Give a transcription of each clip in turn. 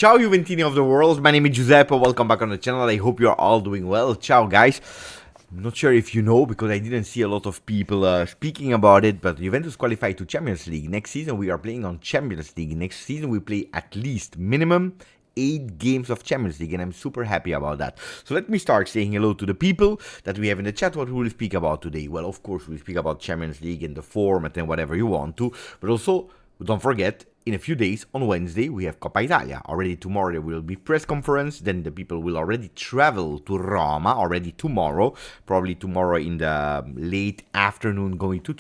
Ciao Juventini of the world, my name is Giuseppe, welcome back on the channel, I hope you're all doing well. Ciao guys. Not sure if you know, because I didn't see a lot of people speaking about it, but Juventus qualified to Champions League. Next season we are playing on Champions League. Next season we play at least minimum 8 games of Champions League, and I'm super happy about that. So let me start saying hello to the people that we have in the chat. What will we speak about today? Well, of course, we'll speak about Champions League and the format and whatever you want to, but also, don't forget, in a few days, on Wednesday, we have Coppa Italia. Already tomorrow there will be press conference, then the people will already travel to Roma, already tomorrow, probably tomorrow in the late afternoon going to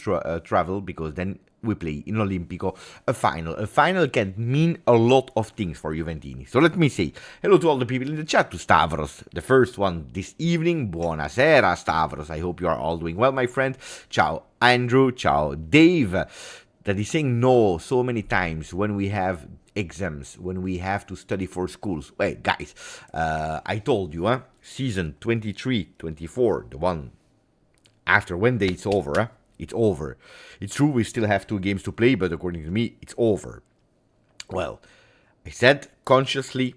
travel, because then we play in Olimpico a final. A final can mean a lot of things for Juventini. So let me say hello to all the people in the chat, to Stavros, the first one this evening. Buonasera, Stavros. I hope you are all doing well, my friend. Ciao, Andrew. Ciao, Dave. That is saying no so many times when we have exams, when we have to study for schools. Wait, guys, I told you, season 23-24, the one after Wednesday, it's over, It's over. It's true, we still have 2 games to play, but according to me, it's over. Well, I said consciously,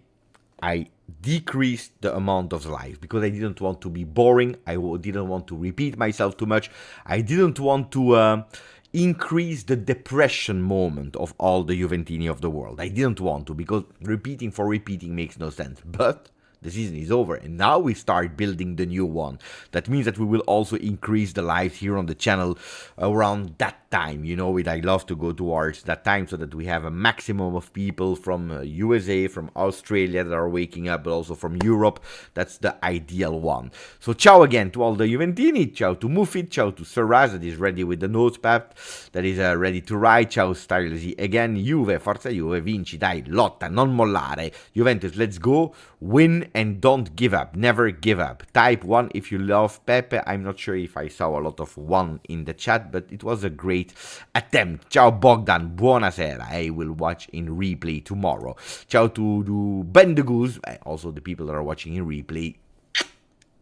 I decreased the amount of live because I didn't want to be boring. I didn't want to repeat myself too much. I didn't want to increase the depression moment of all the Juventini of the world. I didn't want to, because repeating for repeating makes no sense. But the season is over, and now we start building the new one. That means that we will also increase the lives here on the channel around that time. You know it, I love to go towards that time so that we have a maximum of people from USA, from Australia that are waking up, but also from Europe. That's the ideal one. So ciao again to all the Juventini. Ciao to Mufid. Ciao to Saraz, that is ready with the notepad, that is ready to write. Ciao Stylisy again. Juve, forza Juve, vinci, dai, lotta, non mollare. Juventus, let's go, win and don't give up. Never give up. Type 1 if you love Pepe. I'm not sure if I saw a lot of 1 in the chat, but it was a great attempt. Ciao Bogdan, buonasera. I will watch in replay tomorrow. Ciao to Ben the Goose, also the people that are watching in replay.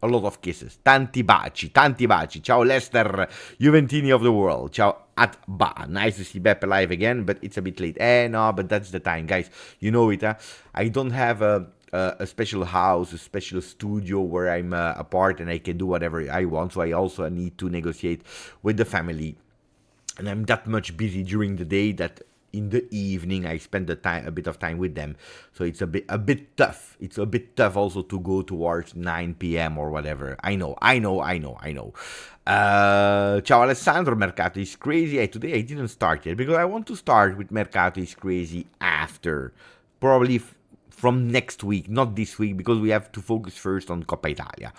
A lot of kisses. Tanti baci, tanti baci. Ciao Lester, Juventini of the world. Ciao Atba. Nice to see Beppe live again, but it's a bit late. No, but that's the time, guys. You know it, I don't have a special house, a special studio where I'm apart and I can do whatever I want. So I also need to negotiate with the family. And I'm that much busy during the day that in the evening I spend a bit of time with them. So it's a bit tough. It's a bit tough also to go towards 9 p.m. or whatever. I know. Ciao Alessandro, Mercato is crazy. Today I didn't start yet because I want to start with Mercato is crazy after. Probably from next week, not this week, because we have to focus first on Coppa Italia.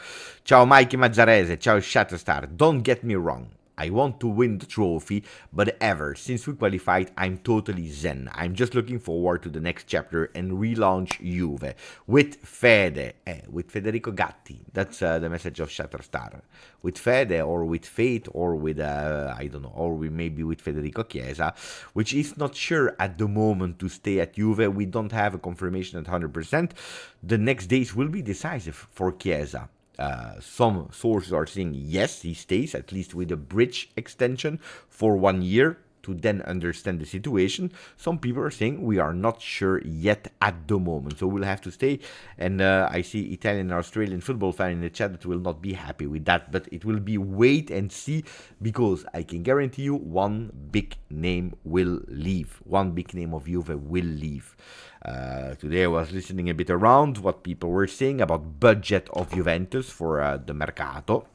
Ciao Mikey Mazzarese, ciao Shatterstar. Don't get me wrong, I want to win the trophy, but since we qualified, I'm totally zen. I'm just looking forward to the next chapter and relaunch Juve with Fede, with Federico Gatti. That's the message of Shatterstar. With Fede, or with Fate, or with, I don't know, or maybe with Federico Chiesa, which is not sure at the moment to stay at Juve. We don't have a confirmation at 100%. The next days will be decisive for Chiesa. Some sources are saying yes, he stays, at least with a bridge extension for 1 year to then understand the situation. Some people are saying we are not sure yet at the moment, so we'll have to stay. And I see Italian and Australian football fan in the chat that will not be happy with that, but it will be wait and see, because I can guarantee you one big name will leave. One big name of Juve will leave. Today I was listening a bit around what people were saying about budget of Juventus for the Mercato.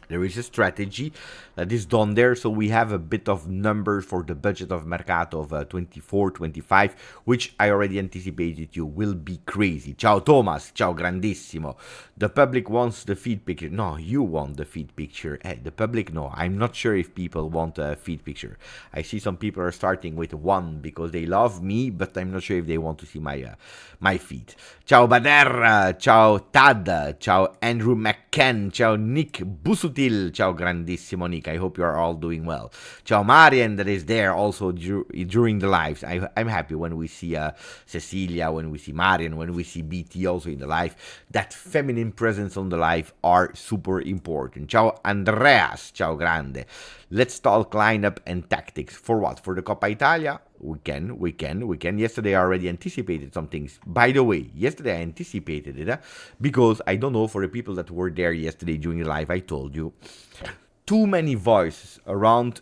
There is a strategy that is done there, so we have a bit of numbers for the budget of Mercato of 24-25, which I already anticipated you will be crazy. Ciao Thomas, ciao grandissimo. The public wants the feed picture. No, you want the feed picture. The public, no. I'm not sure if people want a feed picture. I see some people are starting with 1 because they love me, but I'm not sure if they want to see my feed. Ciao Bader, ciao Tad, ciao Andrew McCann, ciao Nick Busutil, ciao grandissimo Nick. I hope you are all doing well. Ciao Marian, that is there also during the lives. I'm happy when we see Cecilia, when we see Marian, when we see BT also in the live. That feminine presence on the live are super important. Ciao Andreas, ciao grande. Let's talk lineup and tactics. For what? For the Coppa Italia? we can. Yesterday I already anticipated some things. By the way, yesterday I anticipated it because I don't know, for the people that were there yesterday during the live, I told you too many voices around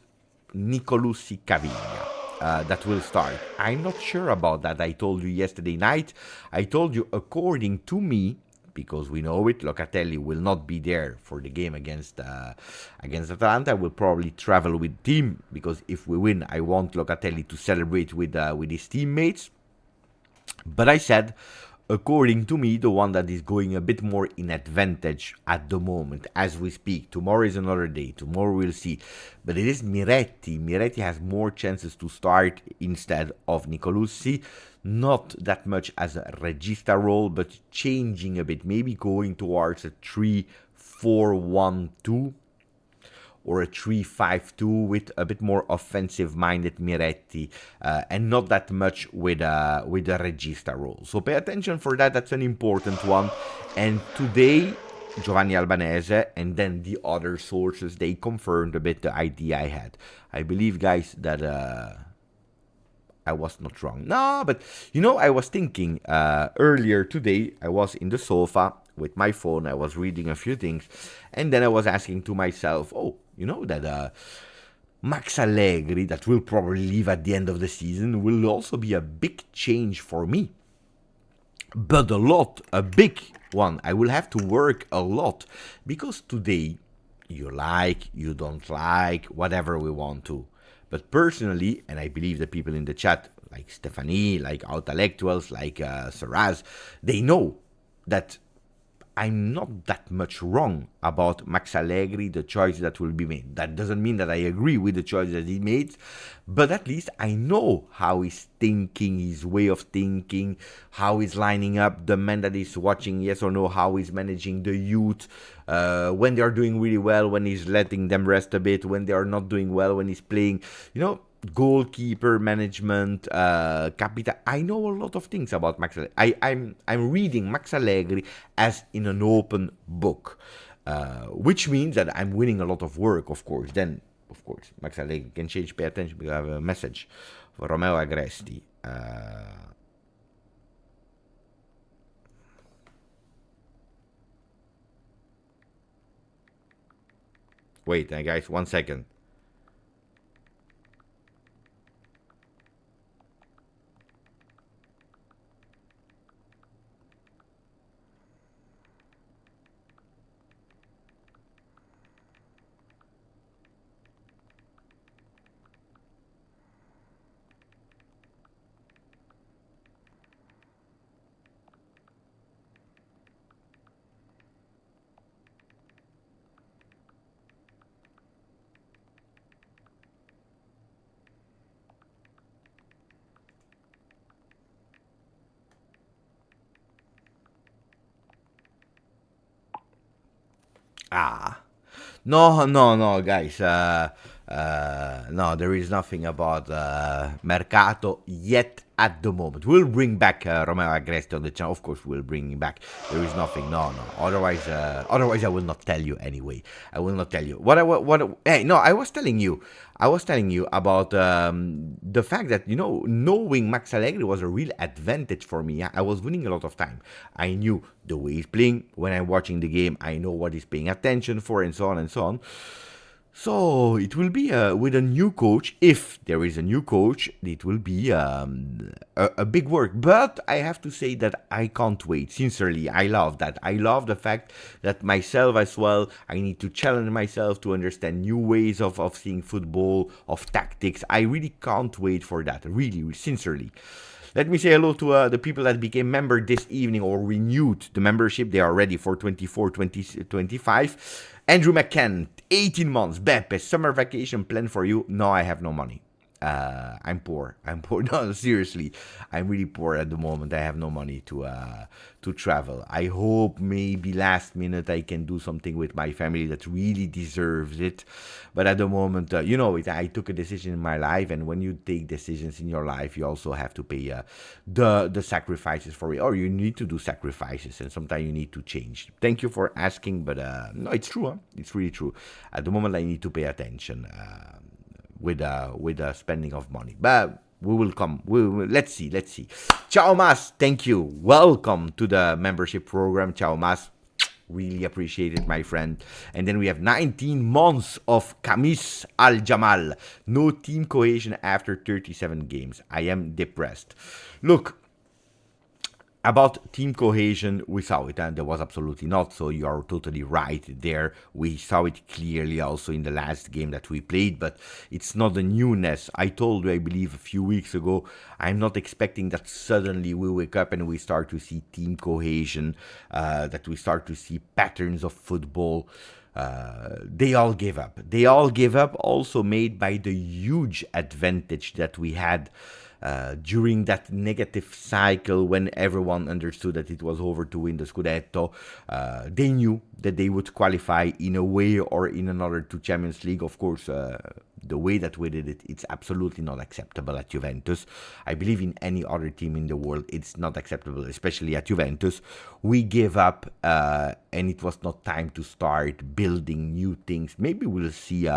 Nicolussi Caviglia. That will start. I'm not sure about that. I told you yesterday night. I told you, according to me, because we know it, Locatelli will not be there for the game against Atalanta. Will probably travel with team, because if we win, I want Locatelli to celebrate with his teammates. But I said, according to me, the one that is going a bit more in advantage at the moment, as we speak. Tomorrow is another day. Tomorrow we'll see. But it is Miretti. Miretti has more chances to start instead of Nicolussi. Not that much as a regista role, but changing a bit. Maybe going towards a 3-4-1-2. Or a 3-5-2 with a bit more offensive-minded Miretti, and not that much with a regista role. So pay attention for that. That's an important one. And today, Giovanni Albanese and then the other sources, they confirmed a bit the idea I had. I believe, guys, that I was not wrong. No, but I was thinking earlier today. I was in the sofa with my phone. I was reading a few things, and then I was asking to myself, that Max Allegri, that will probably leave at the end of the season, will also be a big change for me. But a big one. I will have to work a lot, because today, you don't like, whatever we want to. But personally, and I believe the people in the chat, like Stephanie, like Outellectuals, like Saraz, they know that I'm not that much wrong about Max Allegri, the choice that will be made. That doesn't mean that I agree with the choice that he made, but at least I know how he's thinking, his way of thinking, how he's lining up the men that he's watching, yes or no, how he's managing the youth, when they are doing really well, when he's letting them rest a bit, when they are not doing well, when he's playing, goalkeeper management, capita. I know a lot of things about Max Allegri. I'm reading Max Allegri as in an open book, which means that I'm winning a lot of work, of course. Then, of course, Max Allegri can change. Pay attention, because I have a message for Romeo Agresti. Wait, guys, 1 second. No, guys. No, there is nothing about Mercato yet at the moment. We'll bring back Romeo Agresti on the channel. Of course, we'll bring him back. There is nothing. No. Otherwise, I will not tell you anyway. I will not tell you. Hey, no, I was telling you about the fact that, knowing Max Allegri was a real advantage for me. I was winning a lot of time. I knew the way he's playing. When I'm watching the game, I know what he's paying attention for, and so on and so on. So it will be with a new coach. If there is a new coach, it will be a big work. But I have to say that I can't wait. Sincerely, I love that. I love the fact that myself as well, I need to challenge myself to understand new ways of seeing football, of tactics. I really can't wait for that. Really, sincerely. Let me say hello to the people that became member this evening or renewed the membership. They are ready for 24-25. Andrew McCann, 18 months. Beppe, summer vacation plan for you. No, I have no money. I'm poor. No, seriously, I'm really poor at the moment. I have no money to travel. I hope maybe last minute I can do something with my family that really deserves it. But at the moment, I took a decision in my life, and when you take decisions in your life, you also have to pay the sacrifices for it, or you need to do sacrifices, and sometimes you need to change. Thank you for asking, but no, it's true. Huh? It's really true. At the moment, I need to pay attention. With spending of money. But we will come. Let's see. Ciao Mas, thank you. Welcome to the membership program. Ciao Mas. Really appreciate it, my friend. And then we have 19 months of Kamis Al Jamal. No team cohesion after 37 games. I am depressed. Look, about team cohesion, we saw it, and there was absolutely not. So you are totally right there. We saw it clearly also in the last game that we played, but it's not a newness. I told you, I believe, a few weeks ago, I'm not expecting that suddenly we wake up and we start to see team cohesion, that we start to see patterns of football. They all give up. They all give up, also made by the huge advantage that we had during that negative cycle when everyone understood that it was over to win the Scudetto. They knew that they would qualify in a way or in another to Champions League. Of course, the way that we did it, it's absolutely not acceptable at Juventus. I believe in any other team in the world, it's not acceptable, especially at Juventus. We gave up, and it was not time to start building new things. Maybe we'll see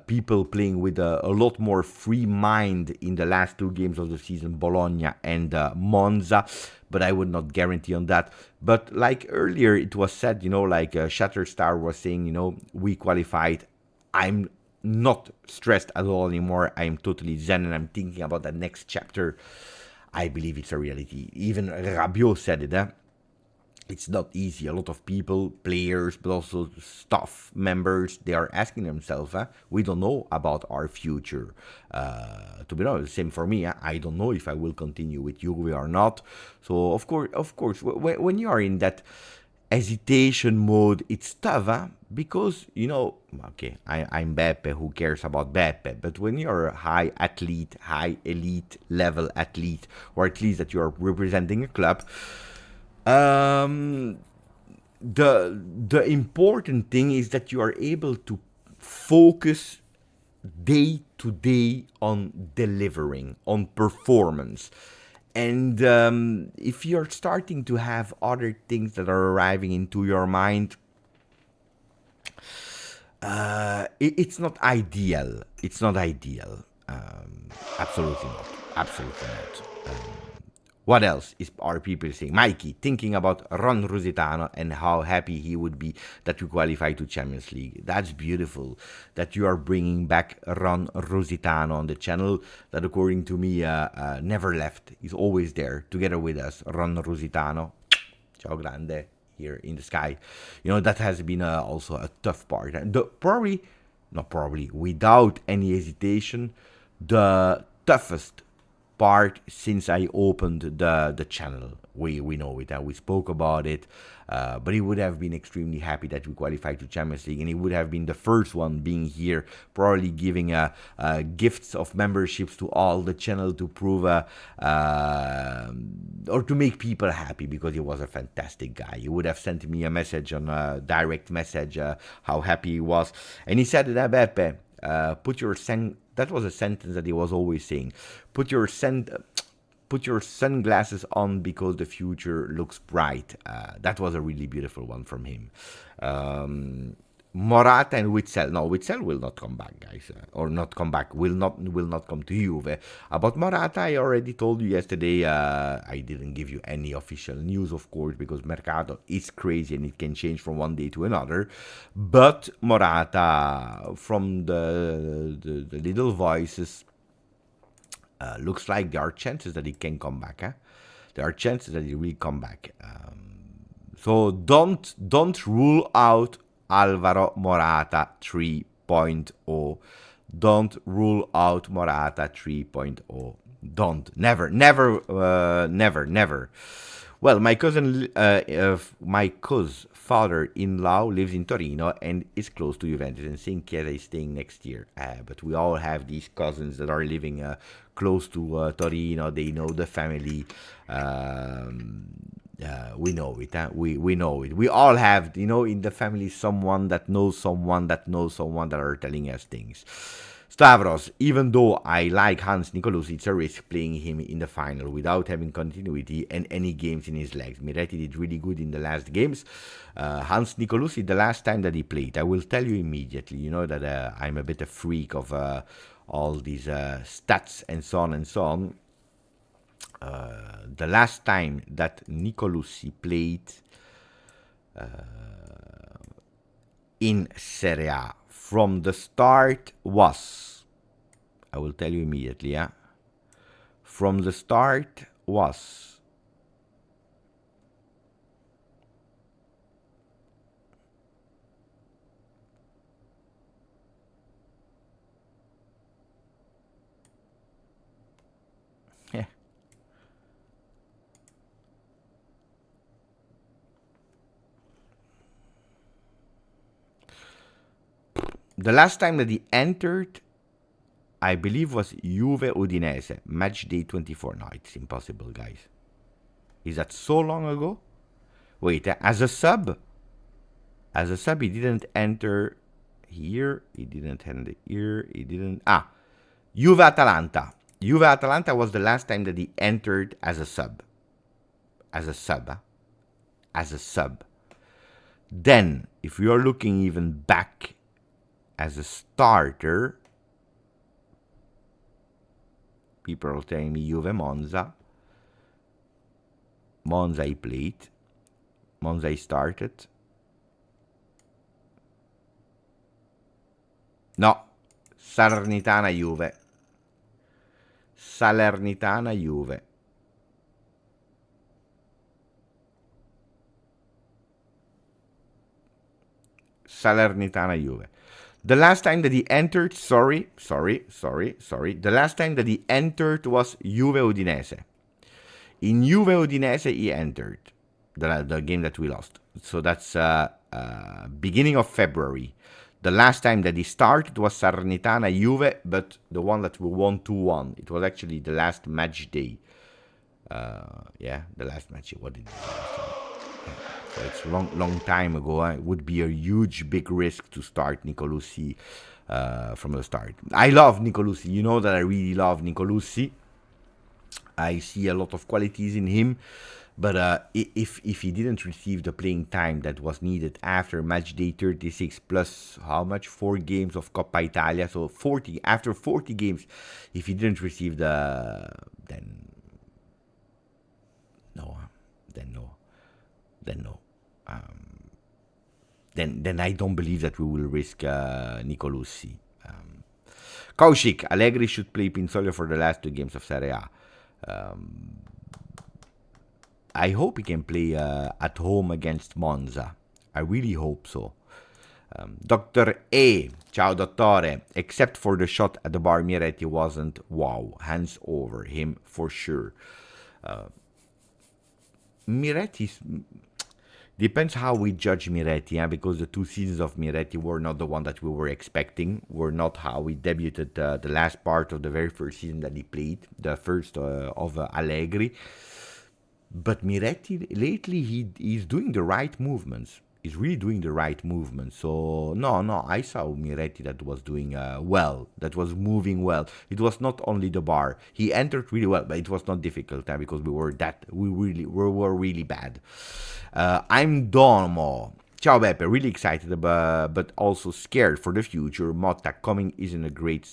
people playing with a lot more free mind in the last two games of the season, Bologna and Monza, but I would not guarantee on that. But like earlier, it was said, like Shatterstar was saying, we qualified. I'm not stressed at all anymore. I'm totally zen and I'm thinking about the next chapter. I believe it's a reality. Even Rabiot said it. It's not easy. A lot of people, players, but also staff members, they are asking themselves, we don't know about our future. To be honest, same for me. I don't know if I will continue with Juve or not. So, of course, when you are in that hesitation mode, it's tough, because, okay, I'm Beppe, who cares about Beppe, but when you're a high elite level athlete, or at least that you're representing a club, the important thing is that you are able to focus day to day on delivering, on performance. And if you're starting to have other things that are arriving into your mind, it's not ideal. It's not ideal. Absolutely not. Absolutely not. What else are people saying? Mikey, thinking about Ron Rusitano and how happy he would be that we qualify to Champions League. That's beautiful that you are bringing back Ron Rusitano on the channel that, according to me, never left. He's always there together with us. Ron Rusitano. Ciao grande, here in the sky. That has been also a tough part. And without any hesitation, the toughest part since I opened the channel. We know it, and we spoke about it, but he would have been extremely happy that we qualified to Champions League, and he would have been the first one being here, probably giving gifts of memberships to all the channel to prove or to make people happy, because he was a fantastic guy. He would have sent me a message on a direct message how happy he was, and he said that, Beppe, that was a sentence that he was always saying. Put your sunglasses on because the future looks bright. That was a really beautiful one from him. Morata and Witsel. No, Witsel will not come back, guys. Or not come back. Will not come to Juve. About Morata, I already told you yesterday. I didn't give you any official news, of course, because Mercato is crazy and it can change from one day to another. But Morata, from the little voices, looks like there are chances that he can come back. There are chances that he will come back. So don't rule out Alvaro Morata 3.0. Don't rule out Morata 3.0. Don't. Never. Well, my cousin's father-in-law lives in Torino and is close to Juventus, and saying Chiesa is staying next year. But we all have these cousins that are living close to Torino. They know the family. We know it. We know it. We all have, in the family, someone that knows someone that knows someone that are telling us things. Stavros, even though I like Hans Nicolosi, it's a risk playing him in the final without having continuity and any games in his legs. Miretti did really good in the last games. Hans Nicolosi, the last time that he played, I will tell you immediately. You know that I'm a bit a freak of all these stats and so on and so on. The last time that Nicolosi played in Serie A from the start was, I will tell you immediately, yeah? From the start was yeah. The last time that he entered, I believe, was Juve Udinese, match day 24. No, it's impossible, guys. Is that so long ago? Wait, as a sub? As a sub, he didn't enter here. He didn't enter here. He didn't. Juve Atalanta. Juve Atalanta was the last time that he entered as a sub. As a sub. As a sub. Then, if you are looking even back as a starter, people are telling me Juve Monza. Monza he played. Monza he started. No. Salernitana Juve. Salernitana Juve. Salernitana Juve. The last time that he entered, sorry. The last time that he entered was Juve Udinese. In Juve Udinese, he entered the game that we lost. So that's beginning of February. The last time that he started was Salernitana Juve, but the one that we won 2-1. It was actually the last match day. The last match day. What did he do? So it's a long time ago. It would be a huge, big risk to start Nicolosi from the start. I love Nicolosi. You know that I really love Nicolosi. I see a lot of qualities in him. But if he didn't receive the playing time that was needed after match day 36 plus how much? 4 games of Coppa Italia. So 40, after 40 games, if he didn't receive then no. Then I don't believe that we will risk Nicolosi. Kaushik, Allegri should play Pinsoglio for the last 2 games of Serie A. I hope he can play at home against Monza. I really hope so. Dr. A, ciao dottore. Except for the shot at the bar, Miretti wasn't wow. Hands over him for sure. Miretti's... Depends how we judge Miretti, because the 2 seasons of Miretti were not the one that we were expecting, were not how we debuted the last part of the very first season that he played, the first of Allegri. But Miretti, lately, he's doing the right movements. He's really doing the right movements. So, no, I saw Miretti that was doing well, that was moving well. It was not only the bar. He entered really well, but it was not difficult because we were really bad. I'm Domo. Ciao Beppe, really excited but also scared for the future. Motta coming is a great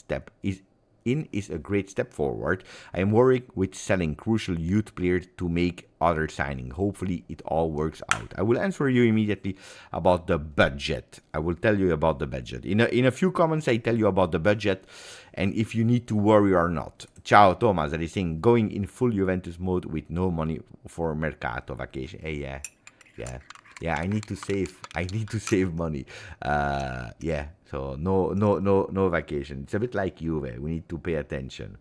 step forward. I am worried with selling crucial youth players to make other signing. Hopefully it all works out. I will answer you immediately about the budget. I will tell you about the budget. In a few comments I tell you about the budget and if you need to worry or not. Ciao Thomas, that is saying going in full Juventus mode with no money for Mercato vacation. Hey, yeah, I need to save money. So no vacation. It's a bit like Juve. We need to pay attention.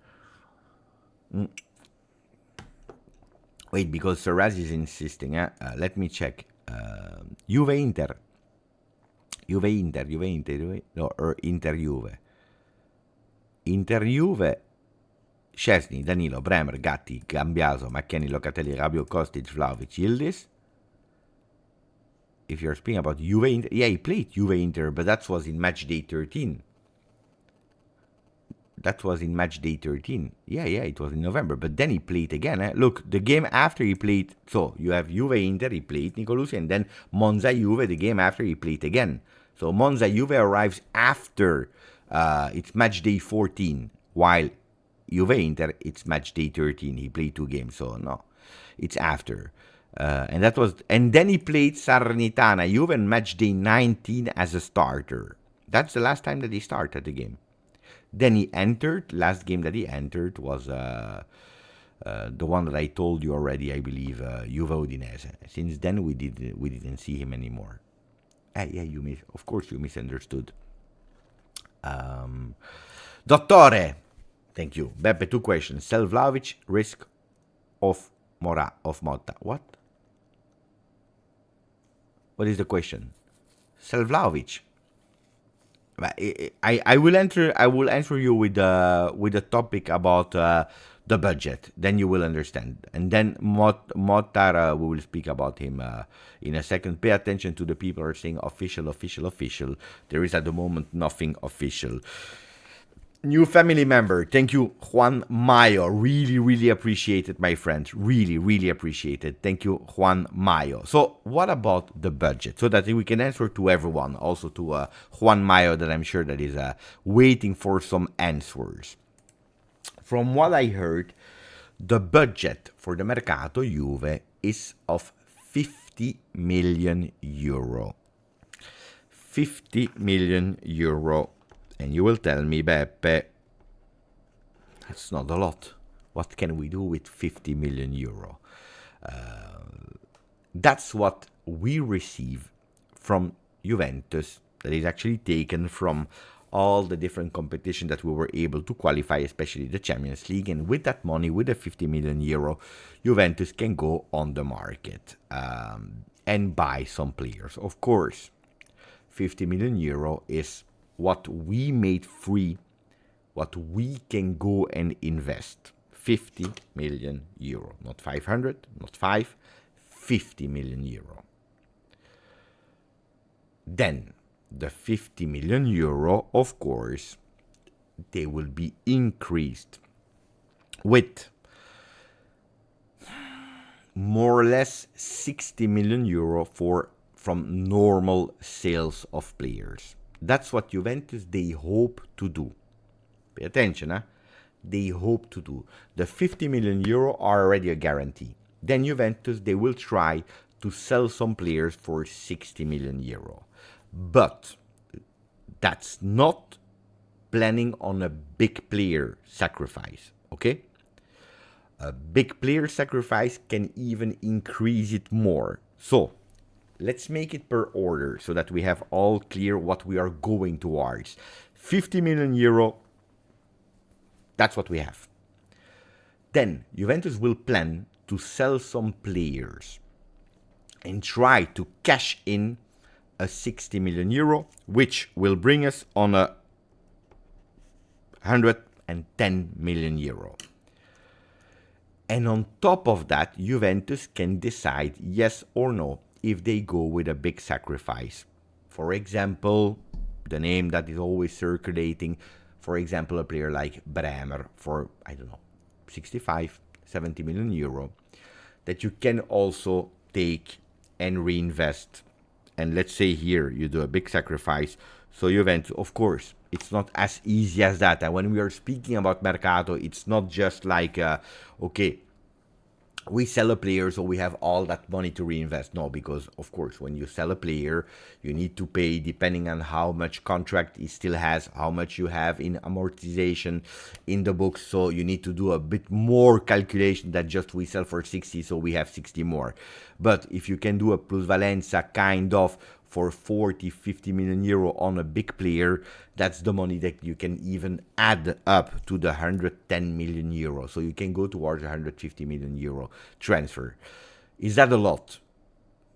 Wait, because Saraz is insisting. Let me check. Juve Inter. No, or Inter Juve. Inter Juve. Szczesny, Danilo, Bremer, Gatti, Gambiaso, Macchiani, Locatelli, Rabiot, Kostic, Vlahovic, Yildiz. If you're speaking about Juve Inter, yeah, he played Juve Inter, but that was in match day 13. That was in match day 13. Yeah, it was in November. But then he played again. Look, the game after he played, so you have Juve Inter, he played Nicolosi, and then Monza Juve, the game after he played again. So Monza Juve arrives after it's match day 14, while Juve Inter, it's match day 13. He played 2 games, so no, it's after. And then he played Salernitana Juve in match day 19 as a starter. That's the last time that he started the game. Then he entered. Last game that he entered was the one that I told you already, I believe, Juve Udinese. Since then we didn't see him anymore. Of course you misunderstood. Dottore, thank you. Beppe, 2 questions. Sell Vlahovic, risk of Motta. What? What is the question? Sell Vlahovic. I will answer you with the topic about the budget. Then you will understand. And then Motta, we will speak about him in a second. Pay attention to the people who are saying official. There is at the moment nothing official. New family member, thank you, Juan Mayo. Really appreciate it, my friends. Really appreciate it. Thank you, Juan Mayo. So, what about the budget? So that we can answer to everyone, also to Juan Mayo, that I'm sure that is waiting for some answers. From what I heard, the budget for the Mercato Juve is of 50 million euro. 50 million euro. And you will tell me, Beppe, that's not a lot. What can we do with 50 million euro? That's what we receive from Juventus, that is actually taken from all the different competition that we were able to qualify, especially the Champions League. And with that money, with the 50 million euro, Juventus can go on the market and buy some players. Of course, 50 million euro is what we made free, what we can go and invest. 50 million euro. Not 500, not 5, 50 million euro. Then, the 50 million euro, of course, they will be increased with more or less 60 million euro from normal sales of players. That's what Juventus, they hope to do. Pay attention, They hope to do. The 50 million euro are already a guarantee. Then Juventus, they will try to sell some players for 60 million euro. But that's not planning on a big player sacrifice, okay? A big player sacrifice can even increase it more. So, let's make it per order so that we have all clear what we are going towards. 50 million euro, that's what we have. Then Juventus will plan to sell some players and try to cash in a 60 million euro, which will bring us on a 110 million euro. And on top of that, Juventus can decide yes or no if they go with a big sacrifice. For example, the name that is always circulating, for example, a player like Bremer for, 65, 70 million euro, that you can also take and reinvest. And let's say here you do a big sacrifice. So Juventus, of course, it's not as easy as that. And when we are speaking about Mercato, it's not just like, we sell a player, so we have all that money to reinvest. No, because, of course, when you sell a player, you need to pay depending on how much contract he still has, how much you have in amortization in the books. So you need to do a bit more calculation than just we sell for 60, so we have 60 more. But if you can do a plusvalenza kind of for 40, 50 million euro on a big player, that's the money that you can even add up to the 110 million euro. So you can go towards 150 million euro transfer. Is that a lot?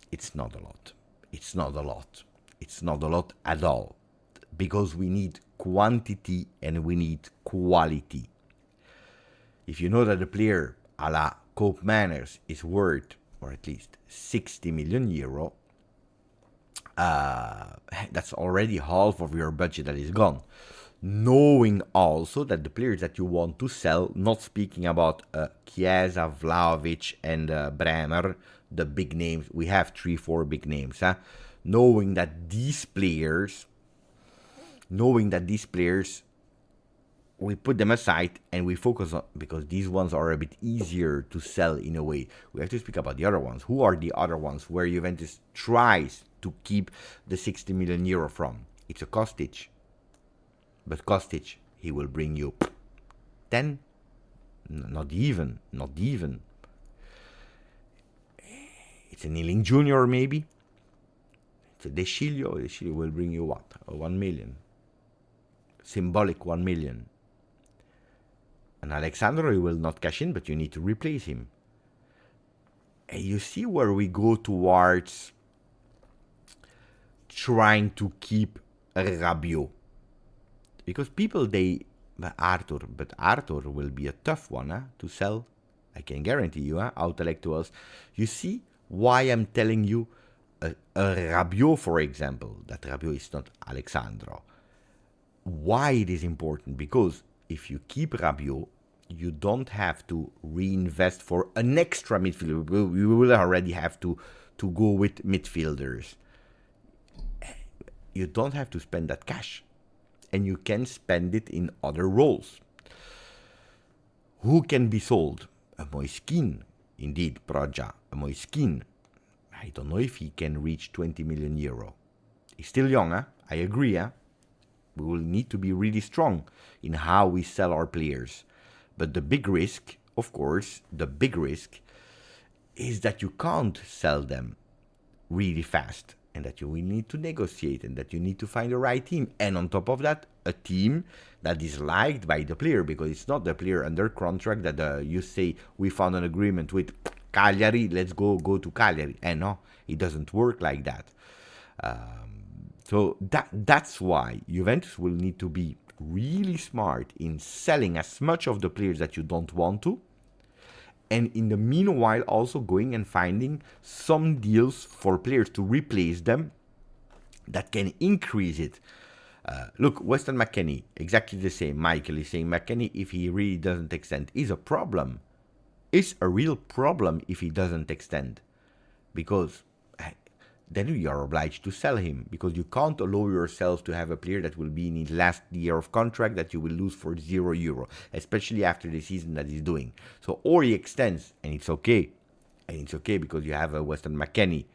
It's not a lot. It's not a lot. It's not a lot at all. Because we need quantity and we need quality. If you know that a player a la Cope Manners is worth, or at least 60 million euro, that's already half of your budget that is gone. knowing also that the players that you want to sell, not speaking about Chiesa, Vlahovic, and Bremer, the big names, we have 3-4 big names, knowing that these players, we put them aside and we focus on, because these ones are a bit easier to sell in a way. We have to speak about the other ones. Who are the other ones where Juventus tries to keep the 60 million euro from? It's a Kostic. But Kostic, he will bring you 10, not even. It's a Kneeling Junior maybe. It's a De Sciglio. De Sciglio will bring you what? 1 million. Symbolic 1 million. And Alexandro, you will not cash in, but you need to replace him. And you see where we go towards trying to keep Rabiot. Because people, Arthur will be a tough one to sell. I can guarantee you, intellectuals. You see why I'm telling you a Rabiot, for example, that Rabiot is not Alexandro. Why it is important? Because if you keep Rabiot, you don't have to reinvest for an extra midfielder. You will already have to go with midfielders. You don't have to spend that cash. And you can spend it in other roles. Who can be sold? A Moiskin. Indeed, Proja. A Moiskin. I don't know if he can reach 20 million euro. He's still young, I agree, We will need to be really strong in how we sell our players. But the big risk, of course, is that you can't sell them really fast. And that you will need to negotiate, and that you need to find the right team. And on top of that, a team that is liked by the player, because it's not the player under contract that you say, we found an agreement with Cagliari, let's go to Cagliari. And no, it doesn't work like that. So that's why Juventus will need to be really smart in selling as much of the players that you don't want to. And in the meanwhile, also going and finding some deals for players to replace them that can increase it. Look, Weston McKennie, exactly the same. Michael is saying McKennie, if he really doesn't extend, is a problem. It's a real problem if he doesn't extend. Because then you are obliged to sell him. Because you can't allow yourself to have a player that will be in his last year of contract that you will lose for €0, especially after the season that he's doing. So, or he extends, and it's okay. And it's okay because you have a Weston McKennie.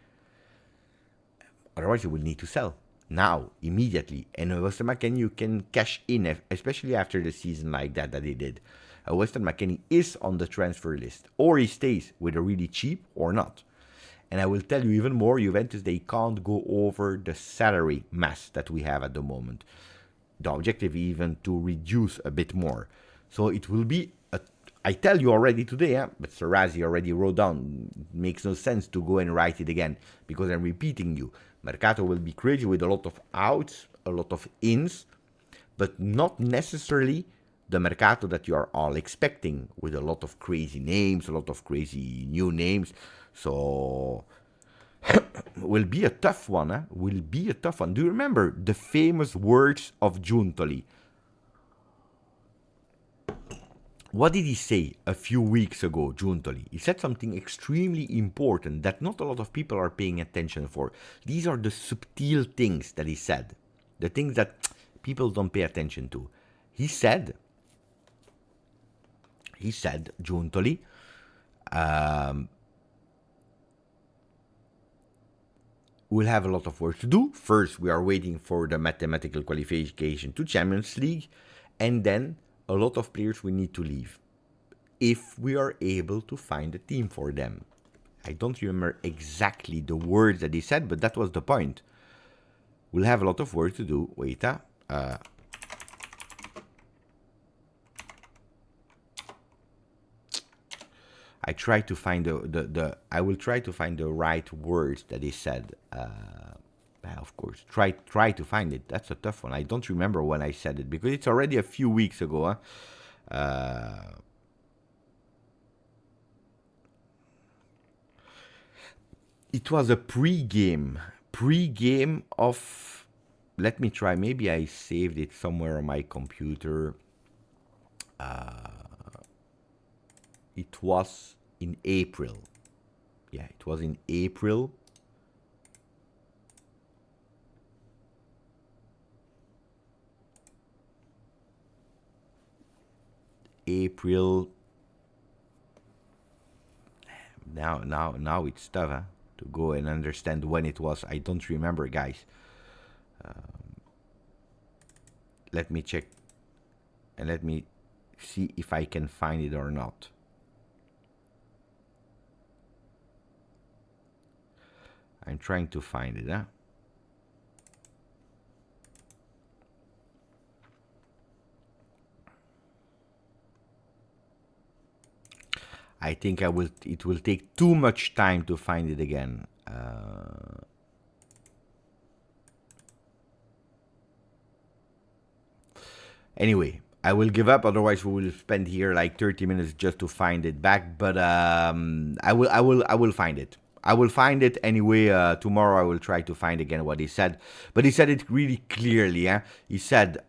Otherwise, you will need to sell now, immediately. And a Weston McKennie you can cash in, especially after the season like that he did. A Weston McKennie is on the transfer list. Or he stays with a really cheap or not. And I will tell you even more, Juventus, they can't go over the salary mass that we have at the moment. The objective even to reduce a bit more. So it will be, I tell you already today, but Sarazi already wrote down, it makes no sense to go and write it again, because I'm repeating you. Mercato will be crazy with a lot of outs, a lot of ins, but not necessarily the Mercato that you are all expecting, with a lot of crazy names, a lot of crazy new names. So, will be a tough one, Will be a tough one. Do you remember the famous words of Giuntoli? What did he say a few weeks ago, Giuntoli? He said something extremely important that not a lot of people are paying attention for. These are the subtle things that he said. The things that people don't pay attention to. He said, Giuntoli, we'll have a lot of work to do. First, we are waiting for the mathematical qualification to Champions League, and then a lot of players we need to leave if we are able to find a team for them. I don't remember exactly the words that he said, but that was the point. We'll have a lot of work to do. Wait, I try to find I will try to find the right words that he said. Of course, try to find it. That's a tough one. I don't remember when I said it because it's already a few weeks ago. It was a pre-game of let me try. Maybe I saved it somewhere on my computer. It was in April. Yeah, it was in April. Now it's tough, huh? To go and understand when it was. I don't remember, guys. Let me check and let me see if I can find it or not. I'm trying to find it, huh? I think it will take too much time to find it again. Anyway, I will give up. Otherwise, we will spend here like 30 minutes just to find it back. But I will find it. I will find it anyway. Tomorrow I will try to find again what he said. But he said it really clearly. Yeah, he said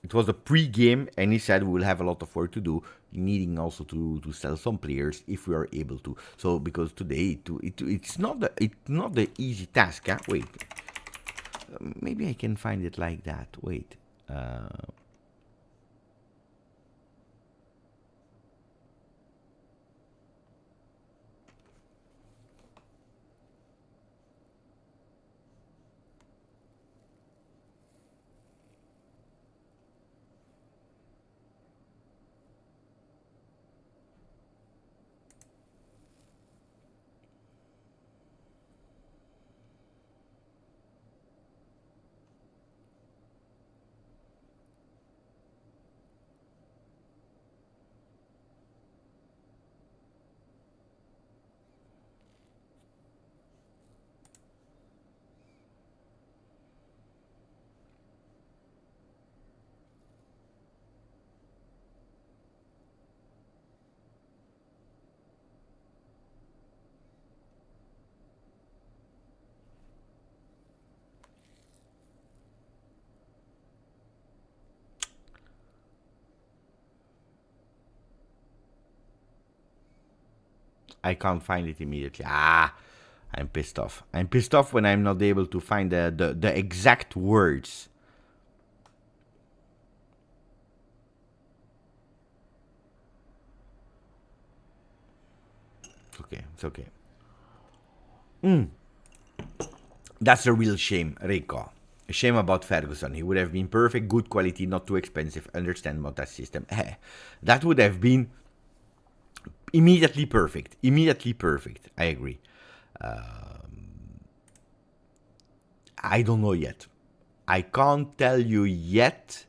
it was a pre-game, and he said we will have a lot of work to do, needing also to sell some players if we are able to. So because today it's not the easy task. Huh? Wait. Maybe I can find it like that. Wait. I can't find it immediately. I'm pissed off. I'm pissed off when I'm not able to find the exact words. It's okay. It's okay. That's a real shame, Rico. A shame about Ferguson. He would have been perfect, good quality, not too expensive. Understand about that system. That would have been immediately perfect. Immediately perfect. I agree. I don't know yet. I can't tell you yet.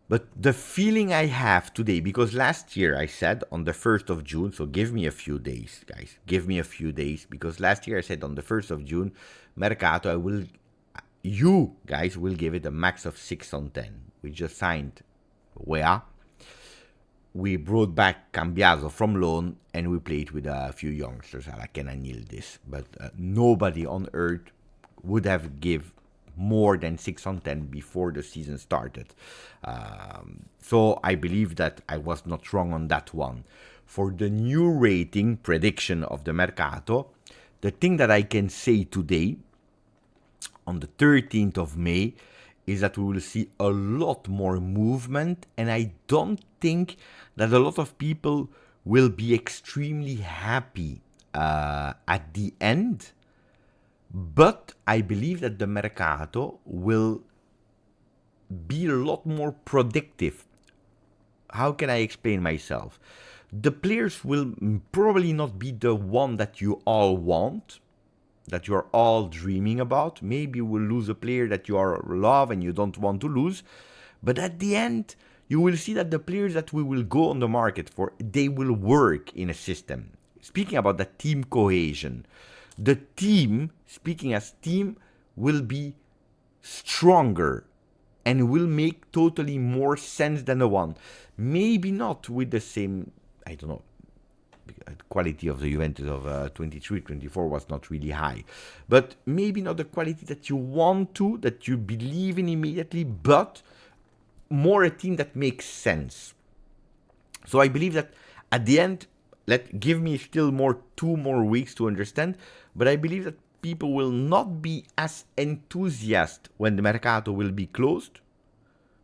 But the feeling I have today, because last year I said on the 1st of June, so give me a few days, guys. Give me a few days, because last year I said on the 1st of June, Mercato, you guys will give it a max of 6 on 10. We just signed Wea. We brought back Cambiaso from loan, and we played with a few youngsters like Kenan Yildiz. But nobody on earth would have give more than 6 on 10 before the season started. So I believe that I was not wrong on that one. For the new rating prediction of the Mercato, the thing that I can say today, on the 13th of May, is that we will see a lot more movement, and I don't think that a lot of people will be extremely happy at the end. But I believe that the Mercato will be a lot more predictive. How can I explain myself? The players will probably not be the one that you all want, that you are all dreaming about. Maybe you will lose a player that you are love and you don't want to lose. But at the end, you will see that the players that we will go on the market for, they will work in a system. Speaking about the team cohesion, the team, speaking as team, will be stronger and will make totally more sense than the one. Maybe not with the same, I don't know, The quality of the Juventus of 23-24 was not really high. But maybe not the quality that you want to, that you believe in immediately, but more a team that makes sense. So I believe that at the end, give me still 2 more weeks to understand, but I believe that people will not be as enthusiastic when the Mercato will be closed.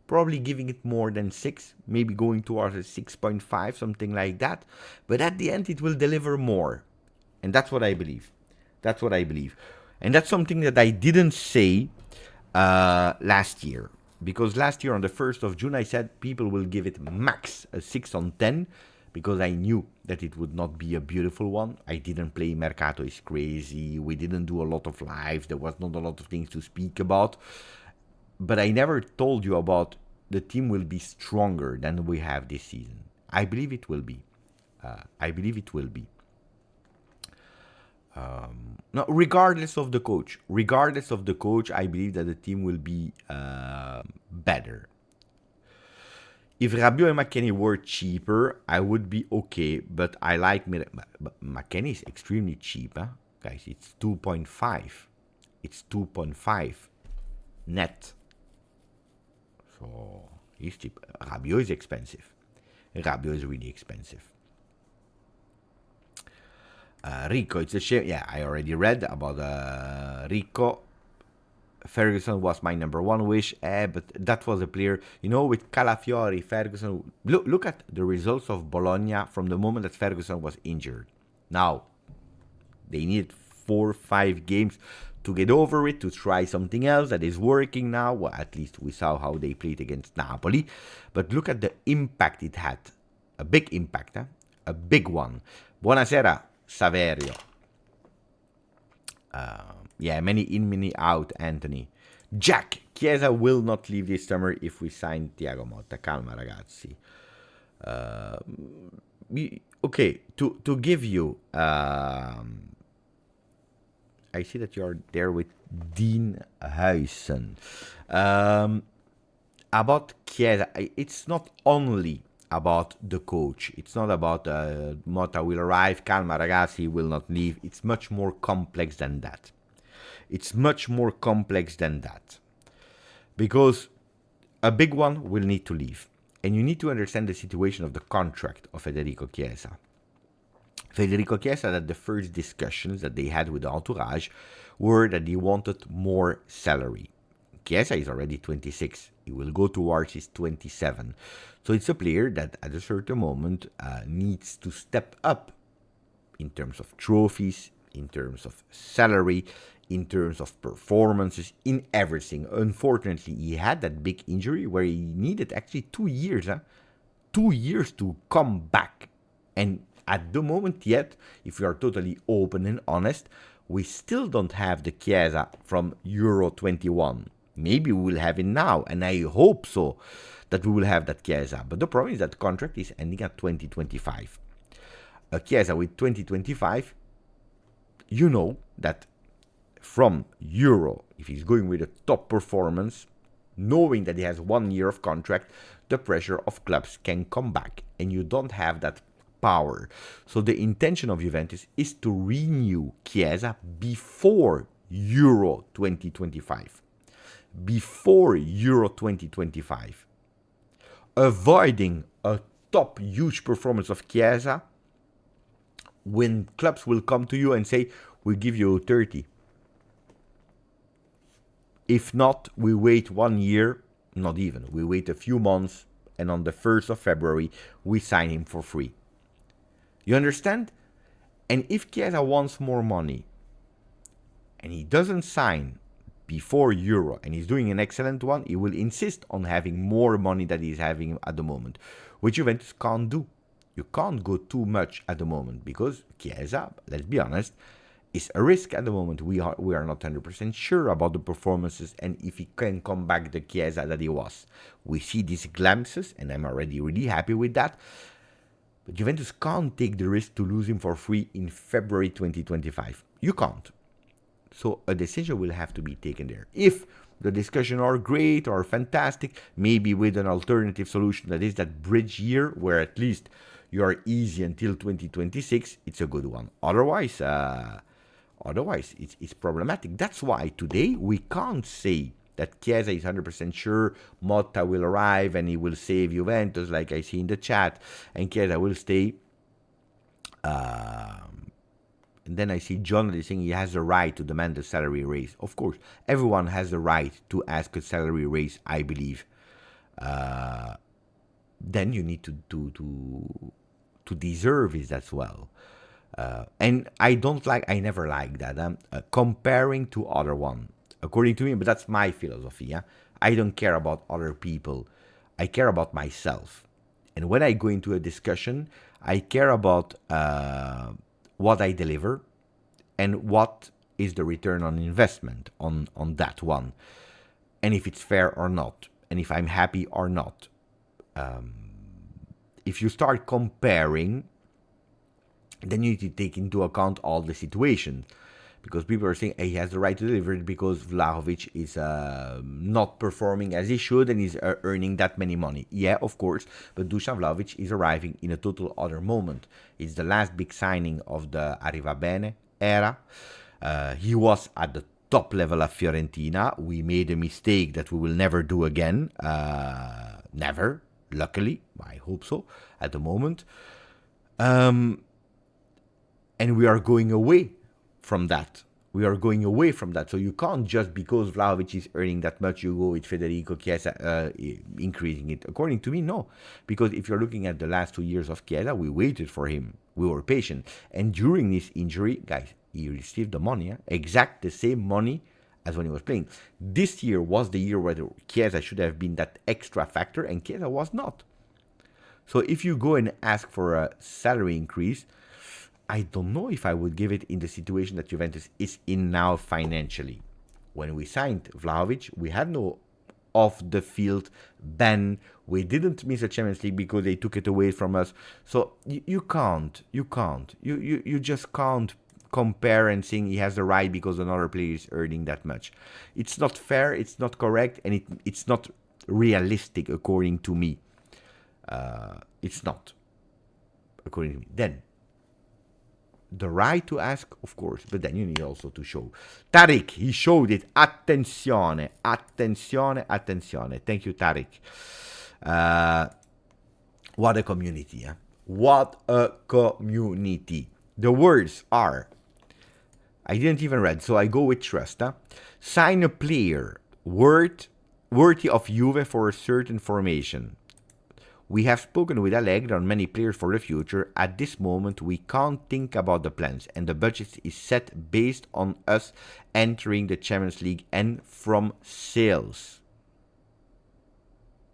Probably giving it more than 6, maybe going towards a 6.5, something like that. But at the end, it will deliver more. And that's what I believe. That's what I believe. And that's something that I didn't say last year. Because last year on the 1st of June, I said people will give it max a 6 on 10. Because I knew that it would not be a beautiful one. I didn't play Mercato is crazy. We didn't do a lot of lives. There was not a lot of things to speak about. But I never told you about the team will be stronger than we have this season. I believe it will be. No, regardless of the coach, I believe that the team will be better. If Rabiot and McKennie were cheaper, I would be okay. But I like McKennie is extremely cheap, huh? Guys. It's 2.5. It's 2.5 net. So he's cheap. Rabiot is expensive. Rabiot is really expensive. Rico, it's a shame. Yeah, I already read about Rico. Ferguson was my number 1 wish, but that was a player, with Calafiori, Ferguson. Look at the results of Bologna from the moment that Ferguson was injured. Now, they needed 4 or 5 games to get over it, to try something else that is working now. Well, at least we saw how they played against Napoli. But look at the impact it had. A big impact, a big one. Buonasera, Saverio. Many in, many out, Anthony. Jack, Chiesa will not leave this summer if we sign Thiago Motta. Calma, ragazzi. Okay, to give you... I see that you're there with Dean Huysen. About Chiesa, it's not only about the coach. It's not about Motta will arrive, calma ragazzi, will not leave. It's much more complex than that. Because a big one will need to leave. And you need to understand the situation of the contract of Federico Chiesa. Federico Chiesa, that the first discussions that they had with the entourage were that he wanted more salary. Chiesa is already 26. He will go towards his 27. So it's a player that at a certain moment needs to step up in terms of trophies, in terms of salary, in terms of performances, in everything. Unfortunately, he had that big injury where he needed actually 2 years. 2 years to come back. And at the moment yet, if we are totally open and honest, we still don't have the Chiesa from Euro 21. Maybe we will have it now, and I hope so, that we will have that Chiesa. But the problem is that the contract is ending at 2025. A Chiesa with 2025, you know that from Euro, if he's going with a top performance, knowing that he has 1 year of contract, the pressure of clubs can come back, and you don't have that power. So the intention of Juventus is to renew Chiesa before Euro 2025. Before Euro 2025. Avoiding a top huge performance of Chiesa when clubs will come to you and say, we'll give you 30. If not, we wait 1 year, not even, we wait a few months, and on the 1st of February, we sign him for free. You understand? And if Chiesa wants more money, and he doesn't sign before Euro, and he's doing an excellent one, he will insist on having more money than he's having at the moment, which Juventus can't do. You can't go too much at the moment, because Chiesa, let's be honest, is a risk at the moment. We are not 100% sure about the performances and if he can come back the Chiesa that he was. We see these glimpses, and I'm already really happy with that. But Juventus can't take the risk to lose him for free in February 2025. You can't. So a decision will have to be taken there. If the discussions are great or fantastic, maybe with an alternative solution that is that bridge year where at least you are easy until 2026, it's a good one. Otherwise, it's problematic. That's why today we can't say that Chiesa is 100% sure Motta will arrive and he will save Juventus, like I see in the chat, and Chiesa will stay. And then I see John saying he has the right to demand a salary raise. Of course, everyone has the right to ask a salary raise, I believe. Then you need to deserve it as well. And I never like that. Comparing to other one, according to me, but that's my philosophy. Yeah? I don't care about other people. I care about myself. And when I go into a discussion, I care about what I deliver and what is the return on investment on that one. And if it's fair or not. And if I'm happy or not. If you start comparing, then you need to take into account all the situations. Because people are saying he has the right to deliver it because Vlahovic is not performing as he should and is earning that many money. Yeah, of course, but Dusan Vlahovic is arriving in a total other moment. It's the last big signing of the Arriva Bene era. He was at the top level of Fiorentina. We made a mistake that we will never do again. Never, luckily. I hope so, at the moment. And we are going away from that. We are going away from that. So you can't just because Vlahovic is earning that much, you go with Federico Chiesa increasing it. According to me, no. Because if you're looking at the last 2 years of Chiesa, we waited for him. We were patient. And during this injury, guys, he received the money, exact the same money as when he was playing. This year was the year where Chiesa should have been that extra factor, and Chiesa was not. So if you go and ask for a salary increase, I don't know if I would give it in the situation that Juventus is in now financially. When we signed Vlahovic, we had no off-the-field ban. We didn't miss a Champions League because they took it away from us. So you can't. You just can't compare and saying he has the right because another player is earning that much. It's not fair, it's not correct, and it's not realistic according to me. It's not. According to me. Then, the right to ask, of course, but then you need also to show. Tariq, he showed it. Attenzione, attenzione, attenzione. Thank you, Tariq. What a community, huh? What a community. The words are, I didn't even read, so I go with trust. Huh? Sign a player worthy of Juve for a certain formation. We have spoken with Allegri on many players for the future. At this moment, we can't think about the plans, and the budget is set based on us entering the Champions League and from sales.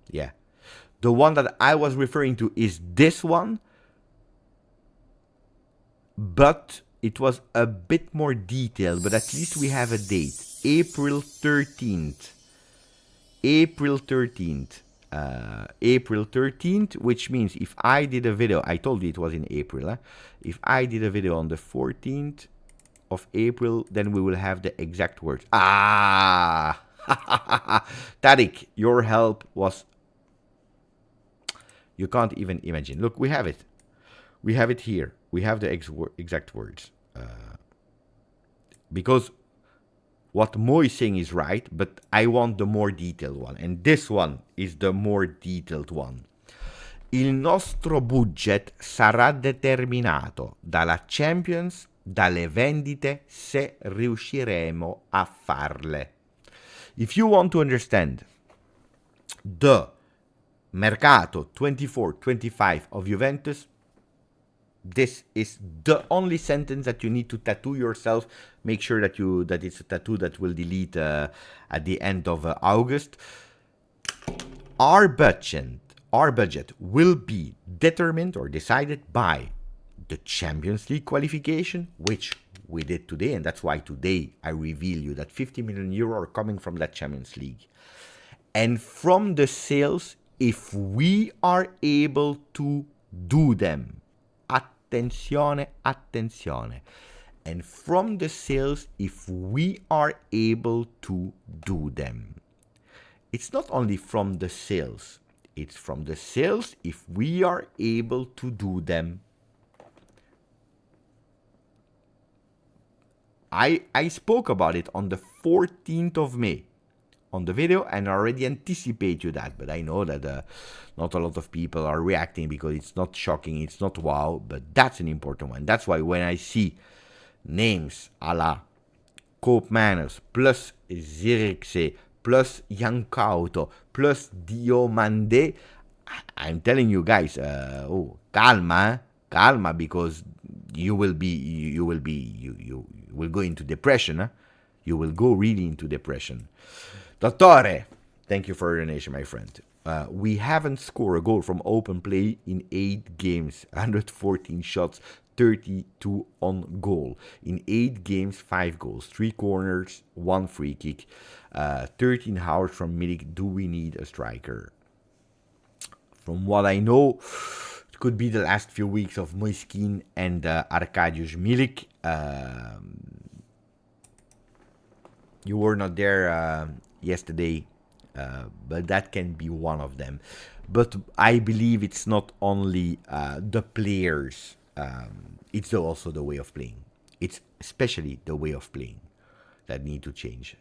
Yeah. The one that I was referring to is this one, but it was a bit more detailed, but at least we have a date. April 13th. April 13th. April 13th, which means if I did a video, I told you it was in April, if I did a video on the 14th of April, then we will have the exact words. Tariq, your help was, you can't even imagine. Look, we have it. We have it here. We have the exact words. Because what Mo is saying is right, but I want the more detailed one. And this one is the more detailed one. Il nostro budget sarà determinato dalla Champions, dalle vendite, se riusciremo a farle. If you want to understand the mercato 24-25 of Juventus, this is the only sentence that you need to tattoo yourself. Make sure that it's a tattoo that will delete at the end of August. Our budget will be determined or decided by the Champions League qualification, which we did today, and that's why today I reveal you that 50 million euro are coming from that Champions League. And from the sales, if we are able to do them. Attenzione, attenzione. And from the sales, if we are able to do them. It's not only from the sales. It's from the sales if we are able to do them. I spoke about it on the 14th of May on the video and already anticipate you that, but I know that not a lot of people are reacting because it's not shocking, it's not wow, but that's an important one. That's why when I see names a la Koopmanus plus Zirkzee plus Jankauto plus Diomande, I'm telling you guys, calma, because you will go into depression. You will go really into depression. Dottore, thank you for your donation, my friend. We haven't scored a goal from open play in 8 games, 114 shots, 32 on goal. In 8 games, 5 goals, 3 corners, 1 free kick, 13 hours from Milik. Do we need a striker? From what I know, it could be the last few weeks of Moiskin and Arkadiusz Milik. You were not there yesterday, but that can be one of them. But I believe it's not only the players, it's also the way of playing. It's especially the way of playing that need to change.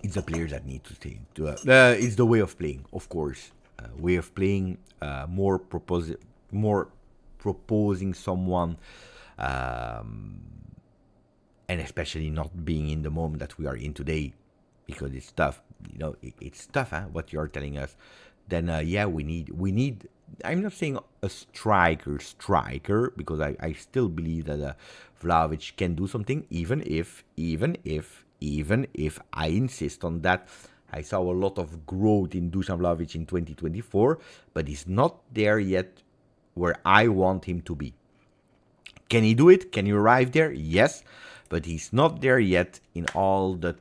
It's the players that need to change. It's the way of playing, of course. Way of playing, more proposing someone, and especially not being in the moment that we are in today, because it's tough. It's tough, what you are telling us. Then, we need. I'm not saying a striker, because I still believe that Vlahovic can do something, even if I insist on that. I saw a lot of growth in Dusan Vlahovic in 2024, but he's not there yet where I want him to be. Can he do it? Can he arrive there? Yes, but he's not there yet in all the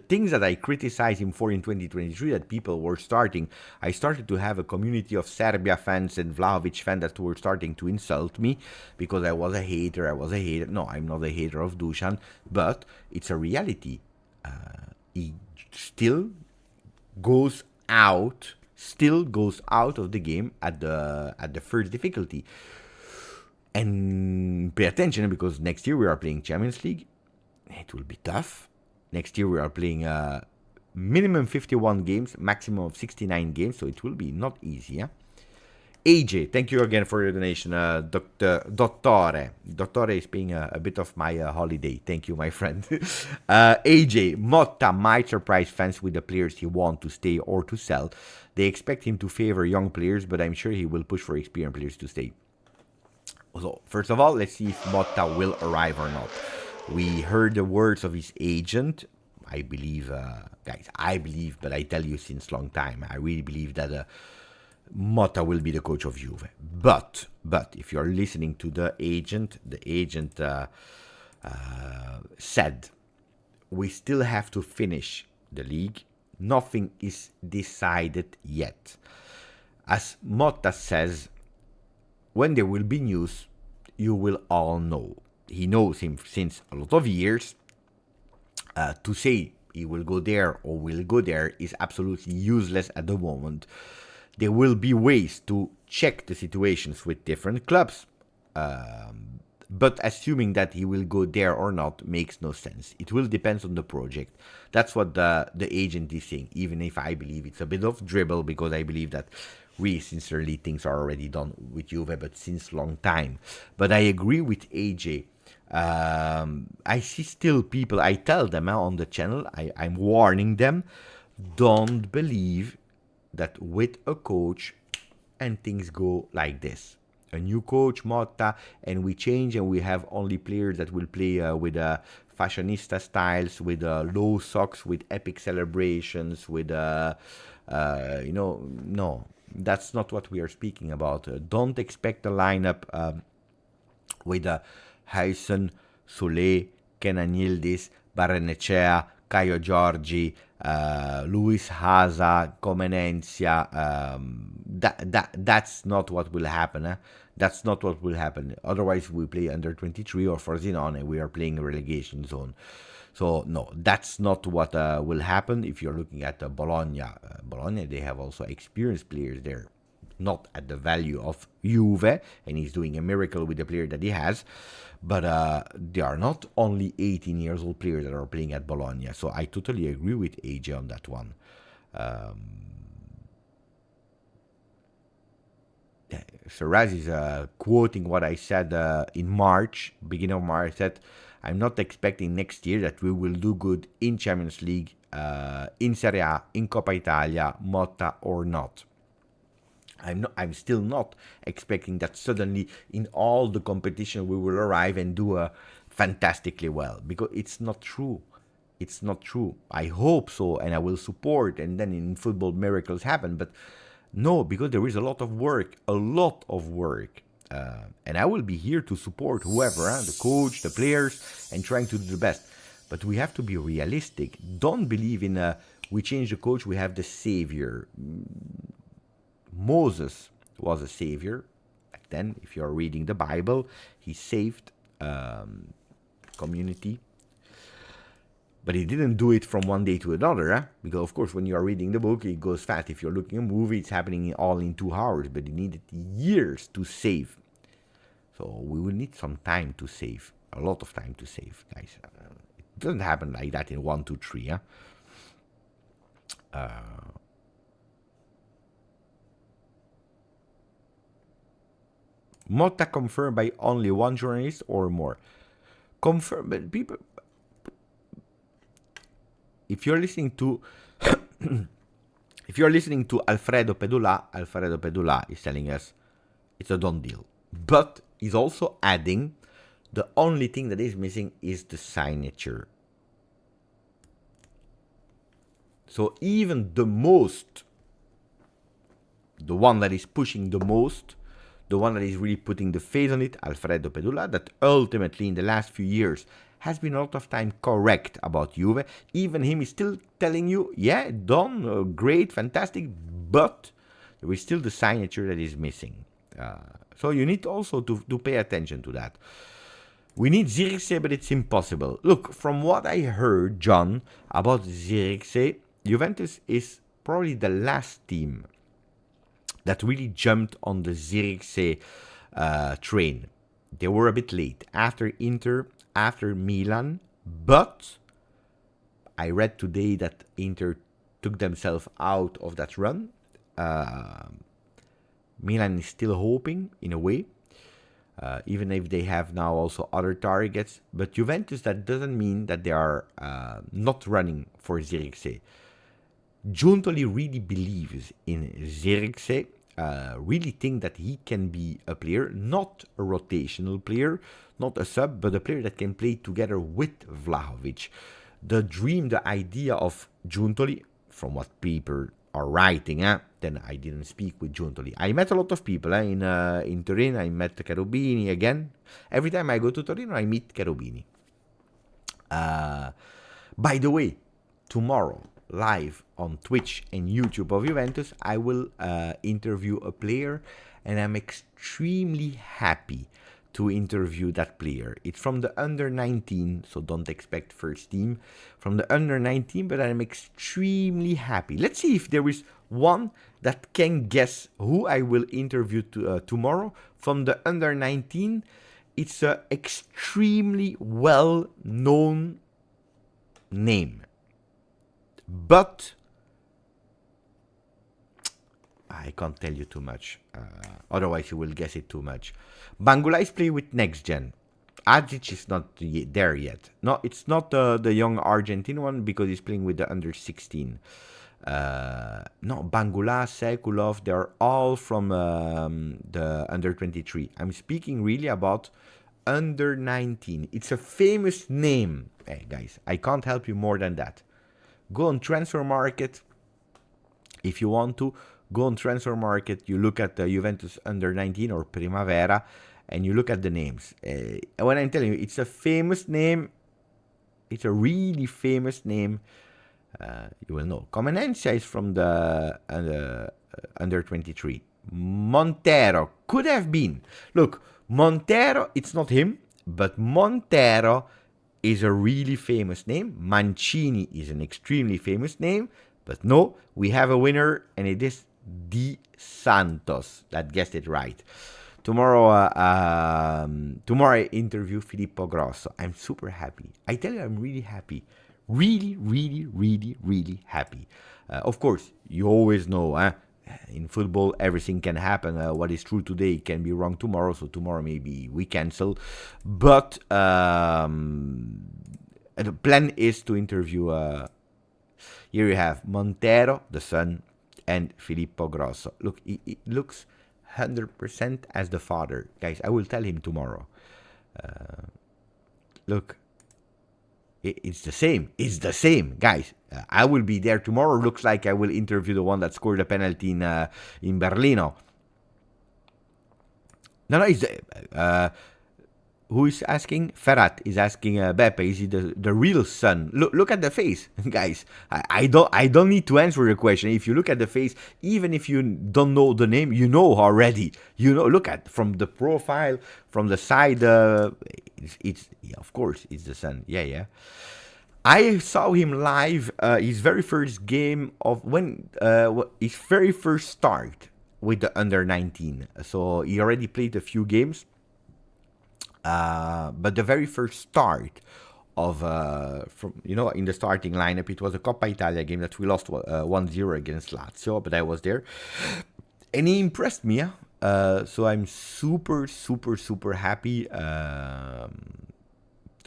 things that I criticized him for in 2023, that people were starting. I started to have a community of Serbia fans and Vlahovic fans that were starting to insult me because I was a hater. No, I'm not a hater of Dusan, but it's a reality. He still goes out of the game at the first difficulty. And pay attention, because next year we are playing Champions League. It will be tough. Next year we are playing minimum 51 games, maximum of 69 games, so it will be not easy. Yeah? AJ, thank you again for your donation. Dottore is paying a bit of my holiday. Thank you, my friend. AJ, Motta might surprise fans with the players he wants to stay or to sell. They expect him to favor young players, but I'm sure he will push for experienced players to stay. So, first of all, let's see if Motta will arrive or not. We heard the words of his agent. I believe, guys, but I tell you since long time, I really believe that Motta will be the coach of Juve. But if you're listening to the agent said, we still have to finish the league. Nothing is decided yet. As Motta says, when there will be news, you will all know. He knows him since a lot of years. To say he will go there or will go there is absolutely useless at the moment. There will be ways to check the situations with different clubs. But assuming that he will go there or not makes no sense. It will depend on the project. That's what the agent is saying, even if I believe it's a bit of dribble, because I believe that really sincerely things are already done with Juve, but since long time. But I agree with AJ. I see still people, I tell them on the channel, I'm warning them, don't believe that with a coach and things go like this. A new coach, Motta, and we change and we have only players that will play with fashionista styles, with low socks, with epic celebrations, with, no, that's not what we are speaking about. Don't expect a lineup with Hyson, Soule, Kenan Yildiz, Barrenechea, Caio Giorgi, Luis Haza, Comenencia. That's not what will happen. That's not what will happen. Otherwise, we play under 23 or Frosinone and we are playing a relegation zone. So, no, that's not what will happen if you're looking at Bologna. Bologna, they have also experienced players there, not at the value of Juve, and he's doing a miracle with the player that he has. But they are not only 18 years old players that are playing at Bologna. So I totally agree with AJ on that one. Saraz is quoting what I said in March, beginning of March. I said, I'm not expecting next year that we will do good in Champions League, in Serie A, in Coppa Italia, Motta or not. I'm still not expecting that suddenly in all the competition we will arrive and do fantastically well, because it's not true. It's not true. I hope so, and I will support, and then in football miracles happen, but no, because there is a lot of work, and I will be here to support whoever, the coach, the players, and trying to do the best. But we have to be realistic. Don't believe in we change the coach, we have the savior. Moses was a savior back then. If you are reading the Bible, he saved community. But he didn't do it from one day to another, because of course when you are reading the book, it goes fast. If you're looking at a movie, it's happening all in 2 hours, but he needed years to save. So we will need some time to save, a lot of time to save, guys. It doesn't happen like that in 1, 2, 3. Motta confirmed by only one journalist or more. Confirmed, but people. If you're listening to Alfredo Pedula is telling us it's a done deal. But he's also adding the only thing that is missing is the signature. So even the one that is pushing the most, the one that is really putting the faith on it, Alfredo Pedula, that ultimately in the last few years has been a lot of time correct about Juve. Even him is still telling you, yeah, done, great, fantastic, but there is still the signature that is missing. So you need also to pay attention to that. We need Zirkzee, but it's impossible. Look, from what I heard, John, about Zirkzee, Juventus is probably the last team that really jumped on the Zirkzee train. They were a bit late. After Inter, after Milan, but I read today that Inter took themselves out of that run. Milan is still hoping, in a way, even if they have now also other targets. But Juventus, that doesn't mean that they are not running for Zirkzee. Giuntoli really believes in Zirkzee, really think that he can be a player, not a rotational player, not a sub, but a player that can play together with Vlahovic. The dream, the idea of Giuntoli, from what people are writing, then I didn't speak with Giuntoli. I met a lot of people in Turin. I met Cherubini again. Every time I go to Torino, I meet Cherubini. By the way, tomorrow, live on Twitch and YouTube of Juventus, I will interview a player, and I'm extremely happy to interview that player. It's from the under 19, so don't expect first team from the under 19, but I'm extremely happy. Let's see if there is one that can guess who I will interview tomorrow from the under 19. It's an extremely well-known name, but I can't tell you too much. Otherwise, you will guess it too much. Bangula is playing with Next Gen. Adzic is not there yet. No, it's not the young Argentine one, because he's playing with the under 16. No, Bangula, Sekulov, they're all from the under 23. I'm speaking really about under 19. It's a famous name. Hey, guys, I can't help you more than that. Go on Transfer Market if you want to. Go on Transfer Market, you look at the Juventus under 19 or Primavera, and you look at the names. When I'm telling you, it's a famous name. It's a really famous name. You will know. Comenencia is from the under 23. Montero could have been. Look, Montero, it's not him, but Montero is a really famous name. Mancini is an extremely famous name. But no, we have a winner, and it is Di Santos. That guessed it right. Tomorrow I interview Filippo Grosso. I'm super happy. I tell you, I'm really happy. Really, really, really, really happy. Of course, you always know, in football, everything can happen. What is true today can be wrong tomorrow. So tomorrow maybe we cancel. But the plan is to interview. Here you have Montero, the son, and Filippo Grosso. Look, it looks 100% as the father. Guys, I will tell him tomorrow. Look, it's the same. It's the same, guys. I will be there tomorrow. Looks like I will interview the one that scored a penalty in Berlino. No, it's who is asking? Ferrat is asking Beppe. Is he the real son? Look at the face, guys. I don't need to answer your question. If you look at the face, even if you don't know the name, you know already. You know. Look at from the profile, from the side. It's yeah, of course it's the son. Yeah. I saw him live. His very first game of when his very first start with the under 19. So he already played a few games. But the very first start of from in the starting lineup, it was a Coppa Italia game that we lost 1-0 against Lazio, but I was there, and he impressed me. So I'm super happy.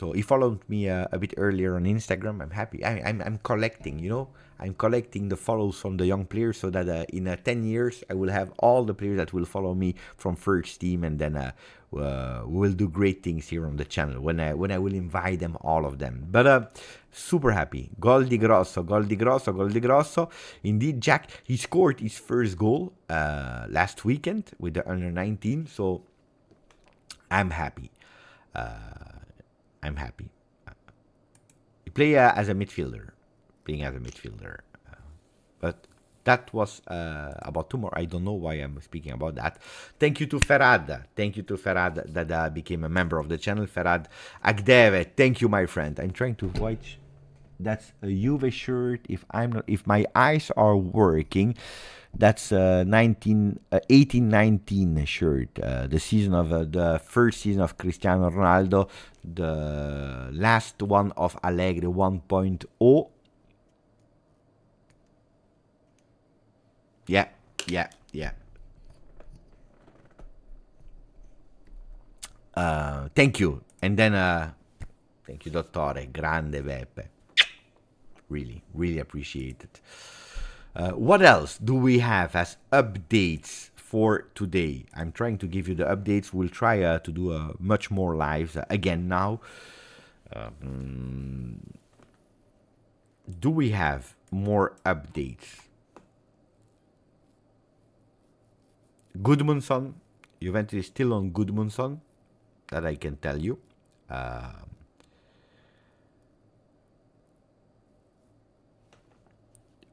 So he followed me a bit earlier on Instagram. I'm happy. I'm collecting. I'm collecting the follows from the young players so that in 10 years I will have all the players that will follow me from first team, and then we will do great things here on the channel when I will invite them, all of them. But super happy. Gol di Grosso. Indeed, Jack, he scored his first goal last weekend with the under 19. So I'm happy. He play as a midfielder. Playing as a midfielder. But that was about tomorrow. I don't know why I'm speaking about that. Thank you to Ferrad. That became a member of the channel. Ferrad Agdeve. Thank you, my friend. I'm trying to watch. That's a Juve shirt. If my eyes are working, that's a 18-19 shirt. The season of the first season of Cristiano Ronaldo. The last one of Allegri 1.0. Yeah. Thank you. And then, thank you, Dottore. Grande Beppe. Really appreciate it. What else do we have as updates for today? I'm trying to give you the updates. We'll try to do much more lives again now. Do we have more updates? Gudmundsson. Juventus is still on Gudmundsson. That I can tell you.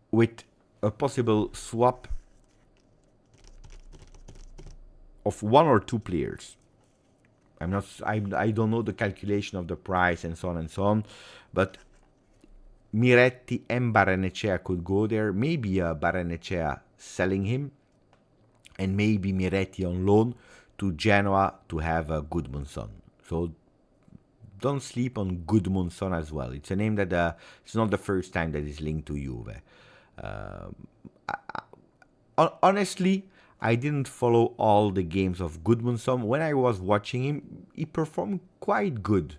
With a possible swap of one or two players. I don't know the calculation of the price and so on, but Miretti and Barrenechea could go there. Maybe Barrenechea selling him, and maybe Miretti on loan to Genoa to have Gudmundsson. So don't sleep on Gudmundsson as well. It's a name that it's not the first time that is linked to Juve. Honestly, I didn't follow all the games of Gudmundsson. When I was watching him, he performed quite good.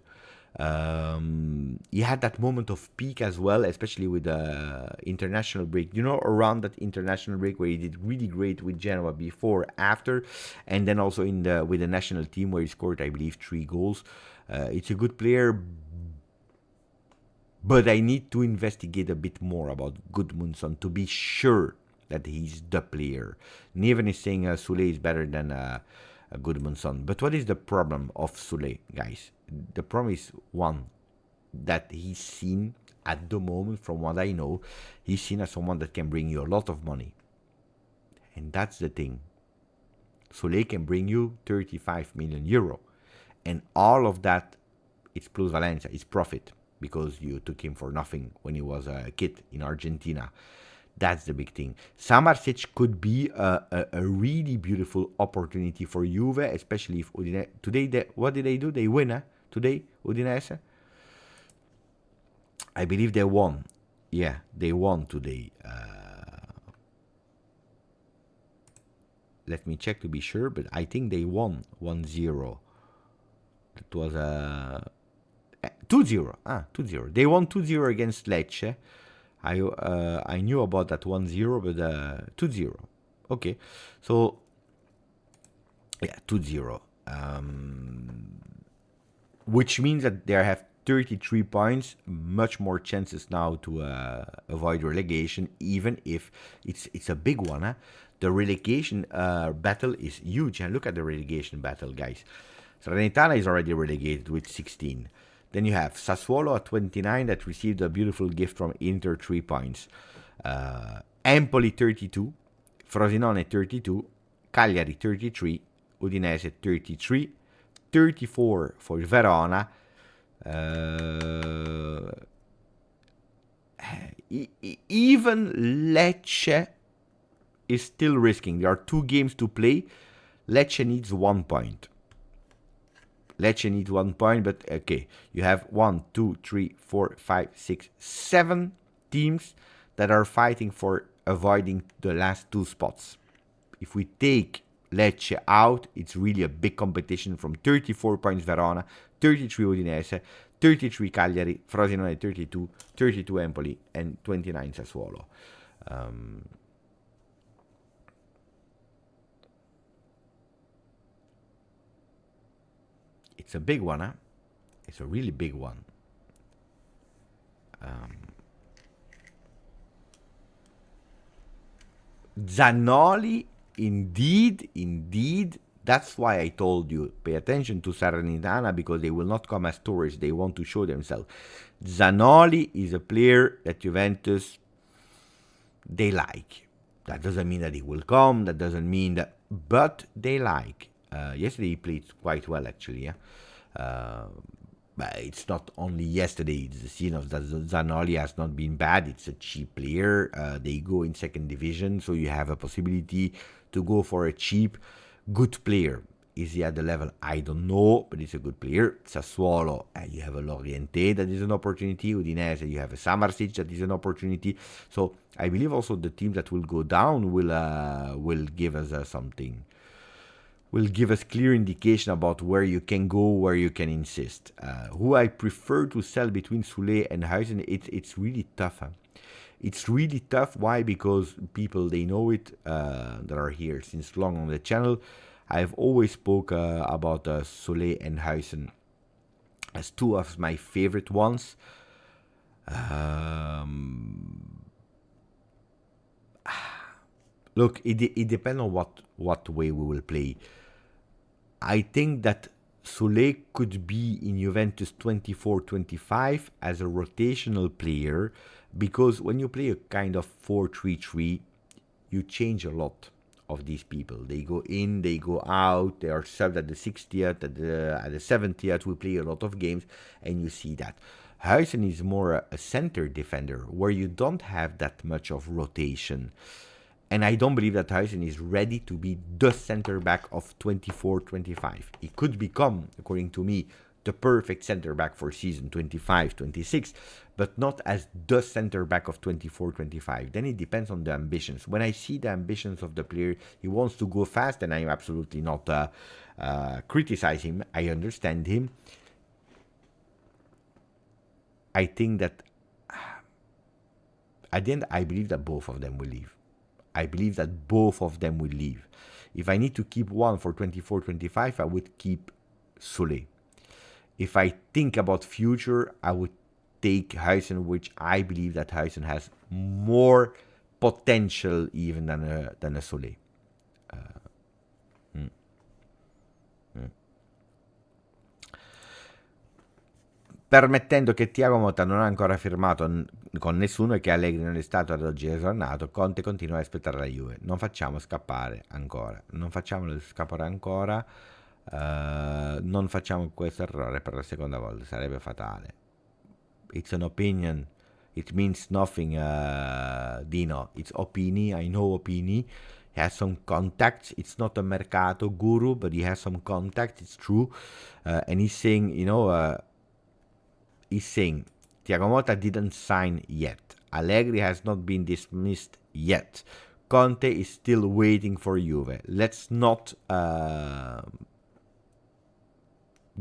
He had that moment of peak as well, especially with the international break. Around that international break where he did really great with Genoa before, after, and then also with the national team where he scored, I believe, 3 goals. It's a good player, but I need to investigate a bit more about Gudmundsson to be sure that he's the player. Neven is saying Soulé is better than Gudmundsson. But what is the problem of Soulé, guys? The problem is, one, that he's seen at the moment, from what I know, he's seen as someone that can bring you a lot of money. And that's the thing. Soleil can bring you 35 million euro. And all of that, it's plusvalenza, it's profit, because you took him for nothing when he was a kid in Argentina. That's the big thing. Samardzic could be a really beautiful opportunity for Juve, especially if Udinese... Today, what did they do? They win, today, Udinese? I believe they won. Yeah, they won today. Let me check to be sure, but I think they won 1-0. It was 2-0. 2-0. They won 2-0 against Lecce. I knew about that 1-0, but 2-0. Okay, so yeah, 2-0. Which means that they have 33 points, much more chances now to avoid relegation, even if it's a big one. The relegation battle is huge. And look at the relegation battle, guys. Salernitana is already relegated with 16. Then you have Sassuolo at 29 that received a beautiful gift from Inter, 3 points. Empoli 32, Frosinone 32, Cagliari 33, Udinese 33, 34 for Verona. Even Lecce is still risking. There are 2 games to play. Lecce needs 1 point. Lecce needs 1 point, but okay. You have 1, 2, 3, 4, 5, 6, 7 teams that are fighting for avoiding the last 2 spots. If we take Lecce out, it's really a big competition from 34 points Verona, 33 Udinese, 33 Cagliari, Frosinone 32, 32 Empoli, and 29 Sassuolo. It's a big one, It's a really big one. Zanoli, indeed. That's why I told you, pay attention to Salernitana, because they will not come as tourists. They want to show themselves. Zanoli is a player that Juventus, they like. That doesn't mean that he will come. That doesn't mean that... But they like. Yesterday he played quite well, actually. But it's not only yesterday. It's the scene of that Zanoli has not been bad. It's a cheap player. They go in second division, so you have a possibility to go for a cheap, good player. Is he at the level? I don't know, but it's a good player. Sassuolo, you have a Loriente that is an opportunity. Udinese, you have a Samardzic that is an opportunity. So I believe also the teams that will go down will give us something. Will give us clear indication about where you can go, where you can insist. Who I prefer to sell between Soulé and Huijsen, it's really tough. It's really tough. Why? Because people, they know it, that are here since long on the channel. I've always spoke about Soulé and Huijsen as 2 of my favorite ones. Look, it depends on what way we will play. I think that Soulé could be in Juventus 24-25 as a rotational player, because when you play a kind of 4-3-3, you change a lot of these people. They go in, they go out, they are subbed at the 60th, at the 70th. We play a lot of games, and you see that. Huijsen is more a center defender, where you don't have that much of rotation. And I don't believe that Huijsen is ready to be the center back of 24-25. He could become, according to me, the perfect center back for season 25-26, but not as the center back of 24-25. Then it depends on the ambitions. When I see the ambitions of the player, he wants to go fast, and I'm absolutely not criticizing him. I understand him. I think that at the end, I believe that both of them will leave. I believe that both of them will leave. If I need to keep one for 24-25, I would keep Soulé. If I think about future, I would take Huijsen, which I believe that Huijsen has more potential even than a Soulé. permettendo che Thiago Motta non ha ancora firmato con nessuno e che Allegri non è stato ad oggi esornato, Conte continua a aspettare la Juve. Non facciamo scappare ancora, non facciamolo scappare ancora, non facciamo questo errore per la seconda volta, sarebbe fatale. It's an opinion, it means nothing, Dino, it's Opini, I know Opini. He has some contacts. It's not a mercato guru, but he has some contacts. It's true, and he's saying, Thiago Motta didn't sign yet. Allegri has not been dismissed yet. Conte is still waiting for Juve. Let's not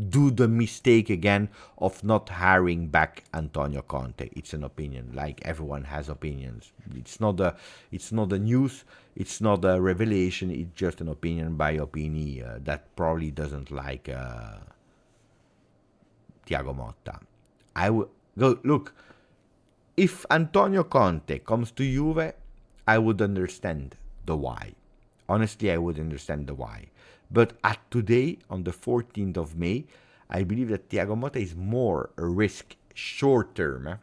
do the mistake again of not hiring back Antonio Conte. It's an opinion, like everyone has opinions. It's not a news, it's not a revelation, it's just an opinion by Opini that probably doesn't like Thiago Motta. I would go look, if Antonio Conte comes to Juve, I would understand the why. Honestly, I would understand the why. But at today, on the 14th of May, I believe that Thiago Motta is more a risk short term.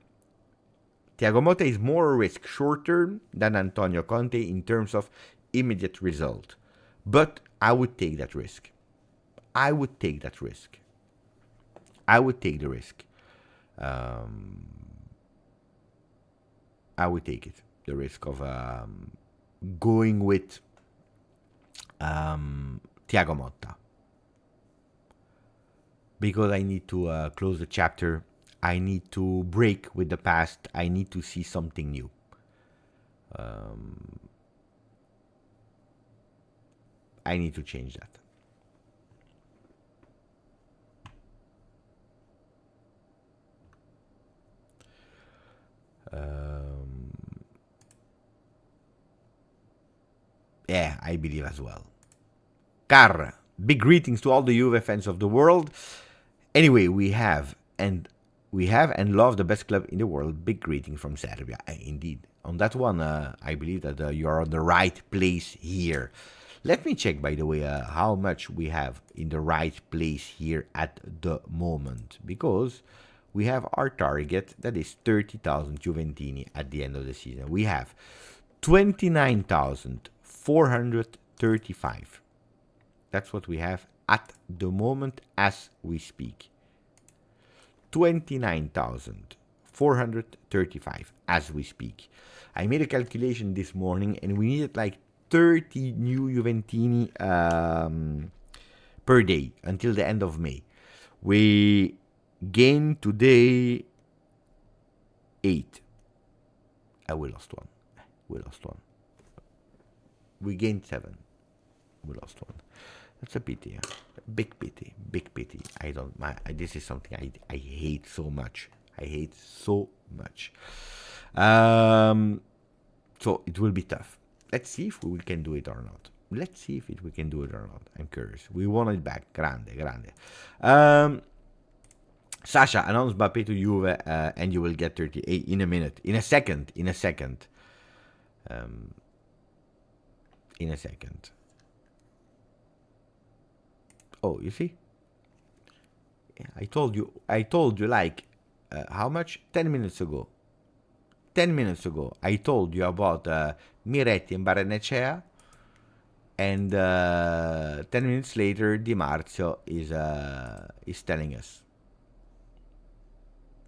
Thiago Motta is more a risk short term than Antonio Conte in terms of immediate result. But I would take that risk. I would take the risk. I would take it. The risk of going with Thiago Motta, because I need to close the chapter. I need to break with the past. I need to see something new. I need to change that. Yeah, I believe as well. Car, big greetings to all the Juve fans of the world. Anyway, we have and love the best club in the world. Big greeting from Serbia. Indeed. On that one, I believe that you are on the right place here. Let me check, by the way, how much we have in the right place here at the moment. Because we have our target, that is 30,000 Juventini at the end of the season. We have 29,435. That's what we have at the moment as we speak. 29,435 as we speak. I made a calculation this morning and we needed like 30 new Juventini per day until the end of May. We gained today 8. We lost one. We gained 7. We lost one. That's a pity. Big pity. This is something I hate so much. So it will be tough. Let's see if we can do it or not. I'm curious. We want it back. Grande. Sasha, announce Mbappé to Juve and you will get 38 in a minute. In a second. Oh, you see? Yeah, I told you like, how much? 10 minutes ago. I told you about Miretti and Barrenechea, and 10 minutes later, Di Marzio is telling us.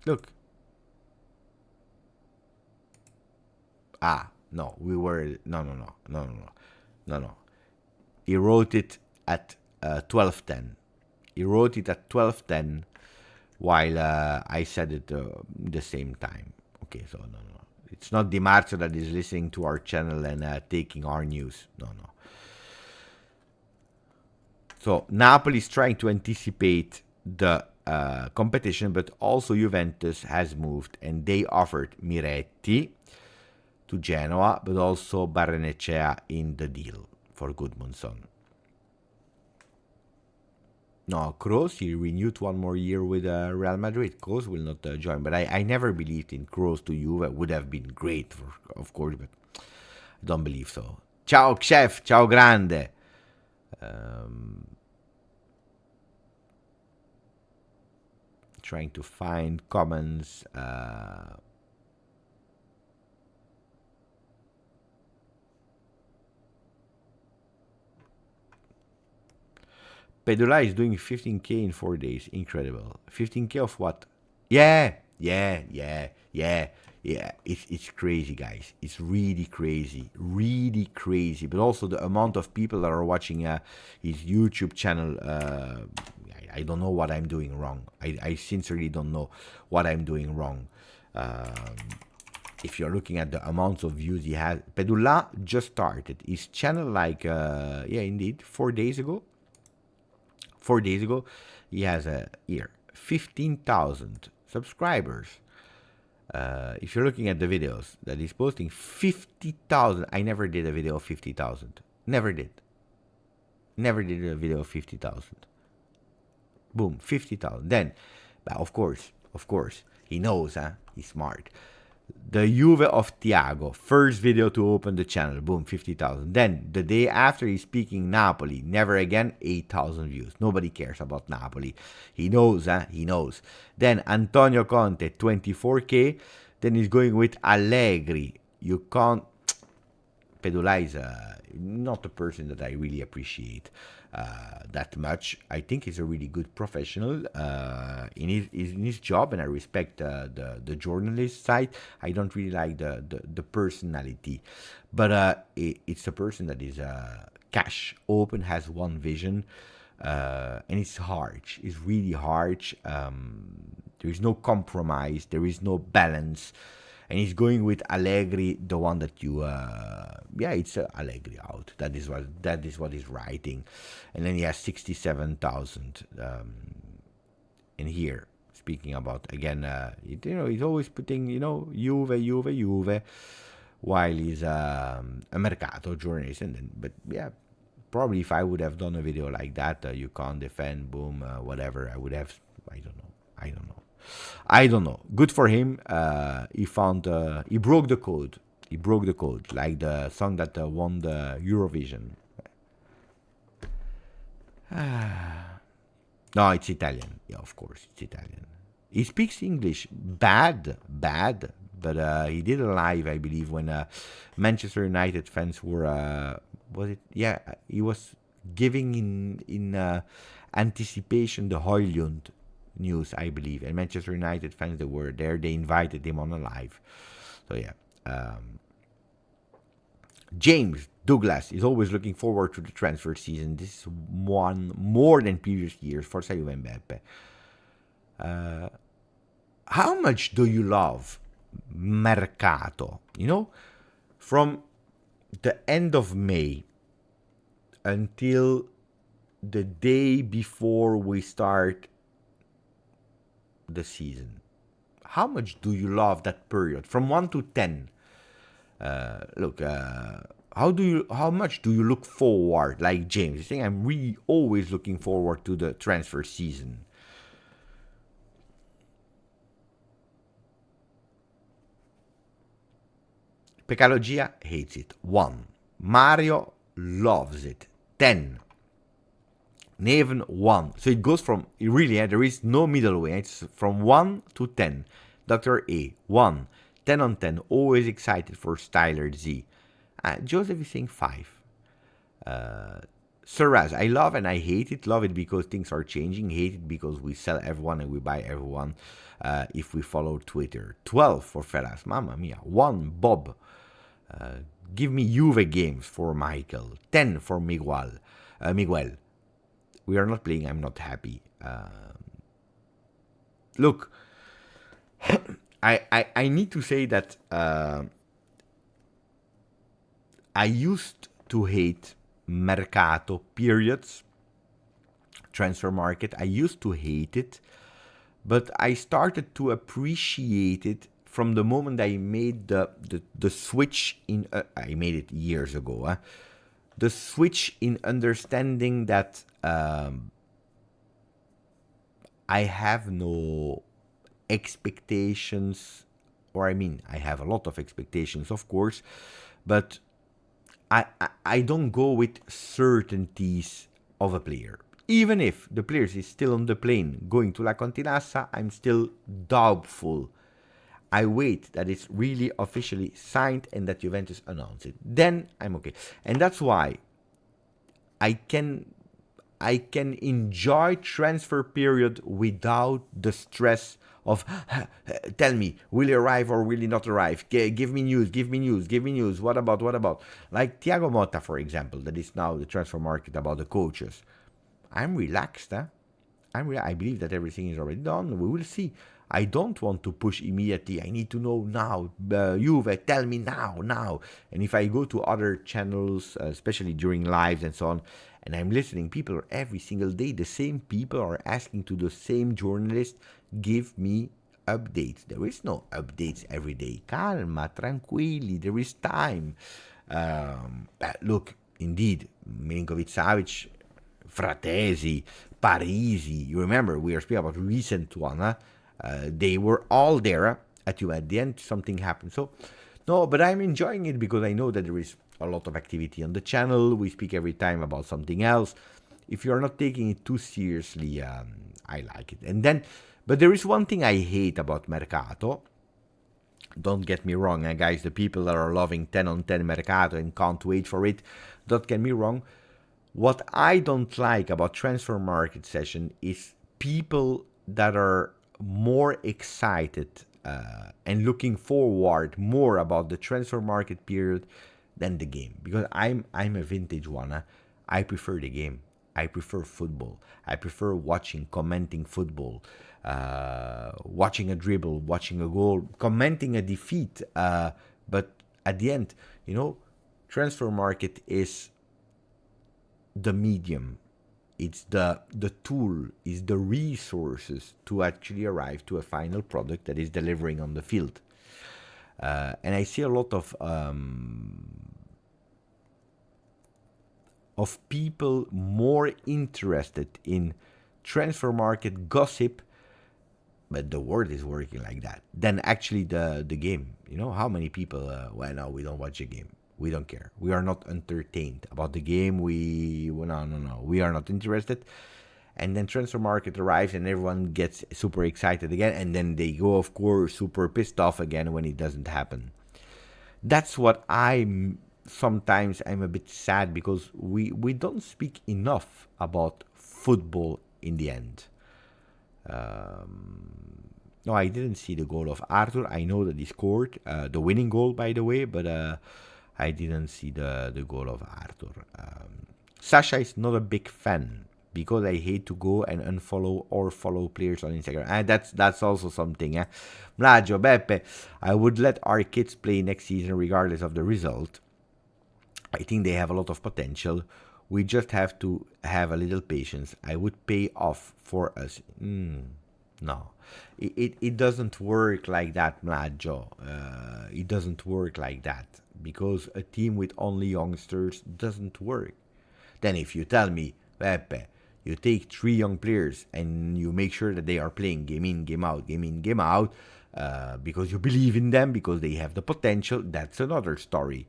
Look. No. He wrote it at 12:10. While I said it the same time. Okay, so no. It's not Di Marzio that is listening to our channel and taking our news. No. So Napoli is trying to anticipate the competition, but also Juventus has moved and they offered Miretti to Genoa, but also Barrenechea in the deal for Gudmundsson. No, Kroos, he renewed one more year with Real Madrid. Kroos will not join, but I never believed in Kroos to Juve. Would have been great, of course, but I don't believe so. Ciao, chef. Ciao, grande. trying to find comments. Pedula is doing 15k in 4 days. Incredible. 15k of what? Yeah. It's crazy, guys. It's really crazy. Really crazy. But also the amount of people that are watching his YouTube channel. I don't know what I'm doing wrong. I sincerely don't know what I'm doing wrong. If you're looking at the amounts of views he has. Pedula just started his channel like, yeah, indeed, 4 days ago. 4 days ago, he has here 15,000 subscribers. If you're looking at the videos that he's posting, 50,000. I never did a video of 50,000. Never did. Never did a video of 50,000. Boom, 50,000. Then, but of course, he knows, huh? He's smart. The Juve of Thiago, first video to open the channel, boom, 50,000. Then, the day after, he's speaking Napoli, never again, 8,000 views. Nobody cares about Napoli. He knows, huh? He knows. Then, Antonio Conte, 24k. Then he's going with Allegri. You can't... Pedula is not a person that I really appreciate that much. I think he's a really good professional in his job, and I respect the journalist side. I don't really like the personality, but it's a person that is cash open, has one vision, and it's harsh. It's really harsh. There is no compromise. There is no balance. And he's going with Allegri, the one that you, yeah, it's Allegri out. That is what he's writing, and then he has 67,000. And here, speaking about again, he's always putting, Juve, while he's a mercato journalist, and then, but yeah, probably if I would have done a video like that, you can't defend, boom, whatever, I would have, I don't know. Good for him. He broke the code. He broke the code, like the song that won the Eurovision. No, it's Italian. Yeah, of course, it's Italian. He speaks English bad, but he did a live, I believe, when Manchester United fans were, was it? Yeah, he was giving in anticipation the Højlund news, I believe, and Manchester United fans that were there, they invited him on a live. So yeah, James Douglas is always looking forward to the transfer season. This is one more than previous years for Juve and Beppe. How much do you love mercato? From the end of May until the day before we start the season. How much do you love that period from 1 to 10? Look, how much do you look forward, like James? You think I'm really always looking forward to the transfer season. Pecalogia hates it. 1. Mario loves it. 10. Neven 1. So it goes from, really, there is no middle way. It's from 1 to 10. Dr. A, 1. 10 on 10. Always excited for Styler Z. Joseph is saying 5. Saraz, I love and I hate it. Love it because things are changing. Hate it because we sell everyone and we buy everyone if we follow Twitter. 12 for Ferraz. Mamma mia. 1, Bob. Give me Juve games for Michael. 10 for Miguel. We are not playing. I'm not happy. Look, I need to say that I used to hate mercato periods, transfer market. I used to hate it, but I started to appreciate it from the moment I made the switch in. I made it years ago. The switch in understanding that I have no expectations, or I have a lot of expectations, of course, but I don't go with certainties of a player. Even if the players is still on the plane going to La Continassa, I'm still doubtful. I wait that it's really officially signed and that Juventus announce it. Then I'm okay. And that's why I can enjoy transfer period without the stress of tell me, will he arrive or will he not arrive? Give me news. What about? Like Thiago Motta, for example, that is now the transfer market about the coaches. I'm relaxed. I believe that everything is already done. We will see. I don't want to push immediately. I need to know now. Juve, tell me now. And if I go to other channels, especially during lives and so on, and I'm listening, people every single day, the same people are asking to the same journalist, give me updates. There is no updates every day. Calma, tranquilli, there is time. Look, indeed, Milinkovic-Savic, Fratesi, Parisi, you remember, we are speaking about recent one, they were all there at you. At the end, something happened. So, no, but I'm enjoying it because I know that there is a lot of activity on the channel. We speak every time about something else. If you're not taking it too seriously, I like it. And then, but there is one thing I hate about Mercato. Don't get me wrong, guys. The people that are loving 10 on 10 Mercato and can't wait for it, don't get me wrong. What I don't like about transfer market session is people that are more excited and looking forward more about the transfer market period than the game. Because I'm a vintage one. I prefer the game. I prefer football. I prefer watching, commenting football, watching a dribble, watching a goal, commenting a defeat. But at the end, transfer market is the medium. It's the tool, is the resources to actually arrive to a final product that is delivering on the field. And I see a lot of people more interested in transfer market gossip, but the word is working like that, than actually the game. How many people, well, no, we don't watch a game. We don't care. We are not entertained about the game. No. We are not interested. And then transfer market arrives and everyone gets super excited again. And then they go, of course, super pissed off again when it doesn't happen. That's what sometimes I'm a bit sad because we don't speak enough about football in the end. No, I didn't see the goal of Arthur. I know that he scored the winning goal, by the way, but I didn't see the goal of Arthur. Sasha is not a big fan because I hate to go and unfollow or follow players on Instagram. And that's also something. Vlaggio, Beppe, I would let our kids play next season regardless of the result. I think they have a lot of potential. We just have to have a little patience. I would pay off for us. No. It doesn't work like that, Vlaggio. It doesn't work like that. Because a team with only youngsters doesn't work. Then if you tell me, Pepe, you take 3 young players and you make sure that they are playing game in, game out, because you believe in them, because they have the potential, that's another story.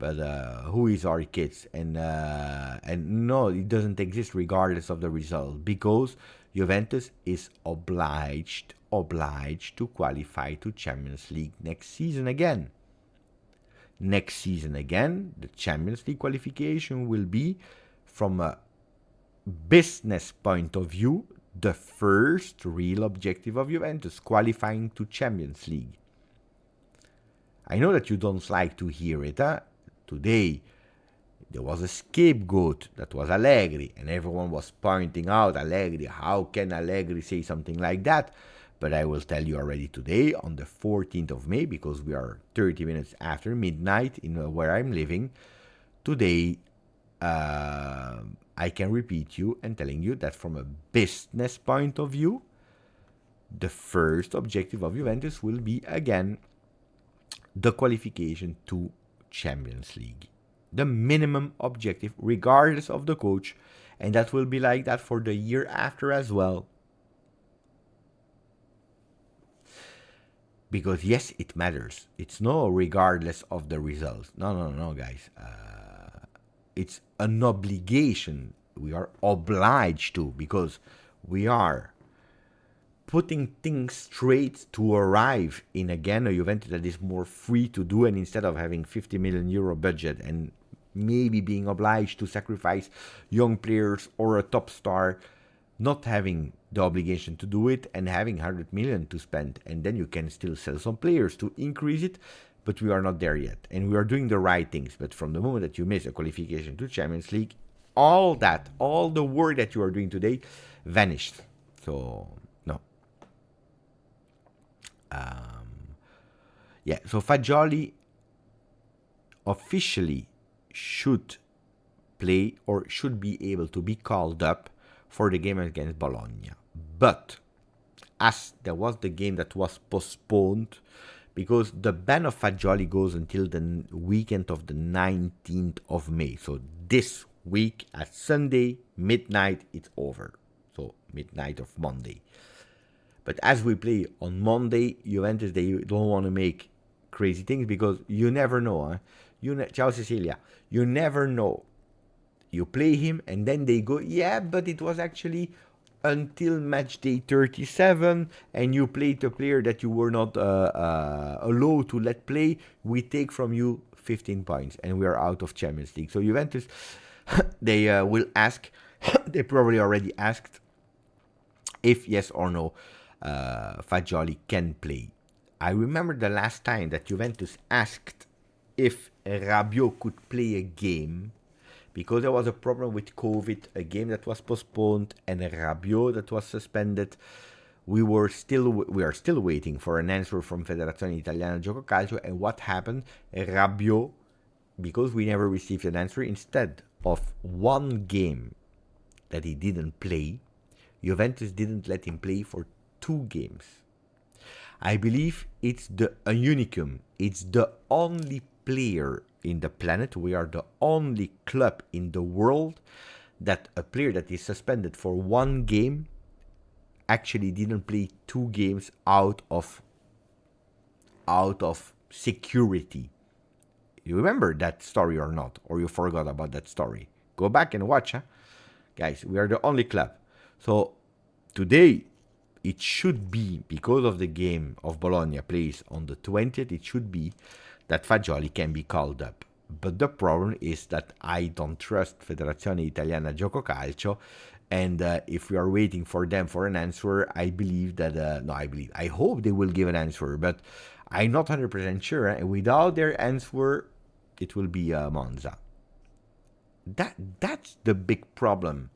But who is our kids? And no, it doesn't exist regardless of the result, because Juventus is obliged to qualify to Champions League next season again. Next season again, the Champions League qualification will be, from a business point of view, the first real objective of Juventus, qualifying to Champions League. I know that you don't like to hear it. Today, there was a scapegoat, that was Allegri, and everyone was pointing out, Allegri, how can Allegri say something like that? But I will tell you already today, on the 14th of May, because we are 30 minutes after midnight in where I'm living, today I can repeat you and telling you that from a business point of view, the first objective of Juventus will be, again, the qualification to Champions League. The minimum objective, regardless of the coach, and that will be like that for the year after as well. Because yes, it matters. It's no regardless of the results. No, guys. It's an obligation We are obliged to, because we are putting things straight to arrive in again a Juventus that is more free to do, and instead of having 50 million euro budget and maybe being obliged to sacrifice young players or a top star, not having the obligation to do it and having 100 million to spend, and then you can still sell some players to increase it. But we are not there yet, and we are doing the right things. But from the moment that you miss a qualification to Champions League, all the work that you are doing today vanished. So no. Yeah, so Fagioli officially should play or should be able to be called up for the game against Bologna. But as there was the game that was postponed, because the ban of Fagioli goes until the weekend of the 19th of May. So this week at Sunday, midnight, it's over. So midnight of Monday. But as we play on Monday, Juventus, they don't want to make crazy things because you never know. Ciao Cecilia, you never know. You play him and then they go, yeah, but it was actually until match day 37 and you played a player that you were not allowed to let play. We take from you 15 points and we are out of Champions League. So Juventus, they will ask, they probably already asked if yes or no Fagioli can play. I remember the last time that Juventus asked if Rabiot could play a game, because there was a problem with COVID, a game that was postponed, and a Rabiot that was suspended. We are still waiting for an answer from Federazione Italiana Gioco Calcio. And what happened? Rabiot, because we never received an answer, instead of one game that he didn't play, Juventus didn't let him play for 2 games. I believe it's a unicum. It's the only player in the planet. We are the only club in the world that a player that is suspended for 1 game actually didn't play 2 games out of security. You remember that story or not? Or you forgot about that story? Go back and watch, guys. We are the only club. So today, it should be, because of the game of Bologna plays on the 20th, it should be that Fagioli can be called up. But the problem is that I don't trust Federazione Italiana Gioco Calcio, and if we are waiting for them for an answer, I believe that, I hope they will give an answer, but I'm not 100% sure, and without their answer, it will be Monza. That's the big problem.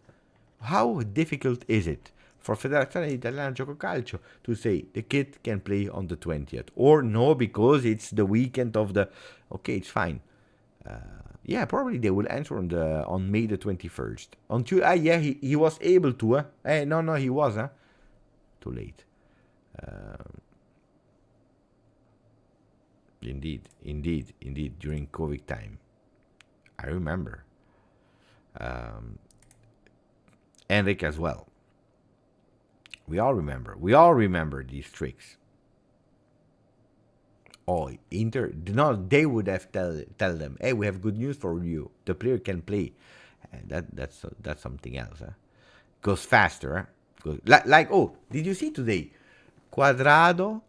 How difficult is it for Federazione Italiana Gioco Calcio to say the kid can play on the 20th? Or no, because it's the weekend of the... Okay, it's fine. Yeah, probably they will answer on May the 21st. On Tuesday, yeah, he was able to. No, he was. Too late. Indeed, during COVID time. I remember. Enric as well. We all remember these tricks. Oh, Inter, no, they would have tell them, hey, we have good news for you. The player can play. That's something else. Goes faster. Goes like oh, did you see today? Cuadrado.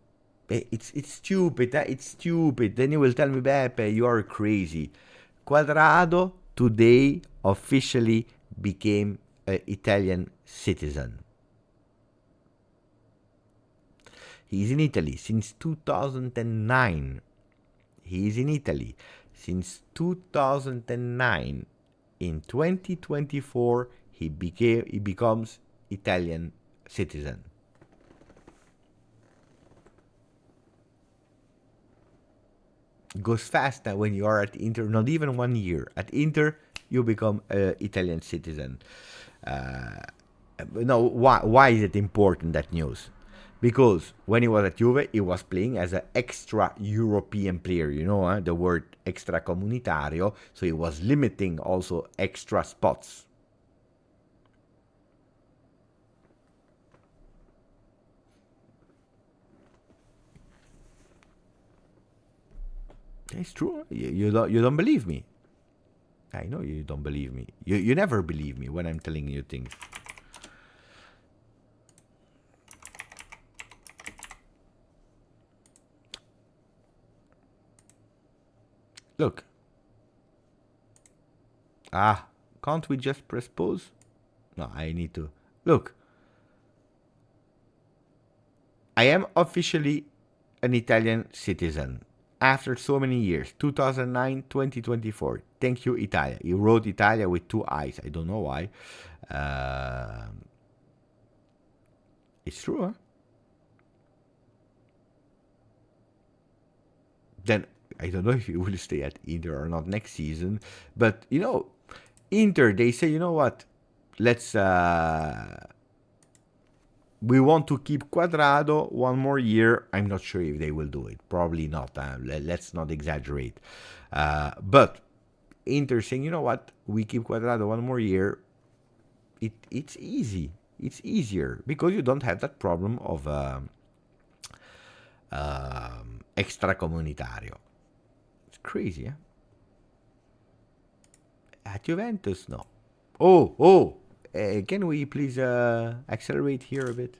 It's stupid. It's stupid. Then you will tell me, Beppe, you are crazy. Cuadrado today officially became an Italian citizen. He's in Italy since 2009. He's in Italy since 2009. In 2024, he becomes Italian citizen. Goes fast when you are at Inter. Not even 1 year at Inter, you become an Italian citizen. Now, why is it important, that news? Because when he was at Juve, he was playing as an extra European player, the word extracomunitario, so he was limiting also extra spots. It's true. You don't believe me. I know you don't believe me. You never believe me when I'm telling you things. Look. Can't we just press pause? No, I need to. Look. I am officially an Italian citizen. After so many years, 2009, 2024. Thank you, Italia. He wrote Italia with two eyes. I don't know why. It's true, huh? Then I don't know if he will stay at Inter or not next season. But, you know, Inter, they say, you know what? Let's... we want to keep Cuadrado one more year. I'm not sure if they will do it. Probably not. Let's not exaggerate. But Inter saying, you know what? We keep Cuadrado one more year. It's easy. It's easier because you don't have that problem of extracomunitario. It's crazy, eh? At Juventus, no. Oh! Can we please accelerate here a bit?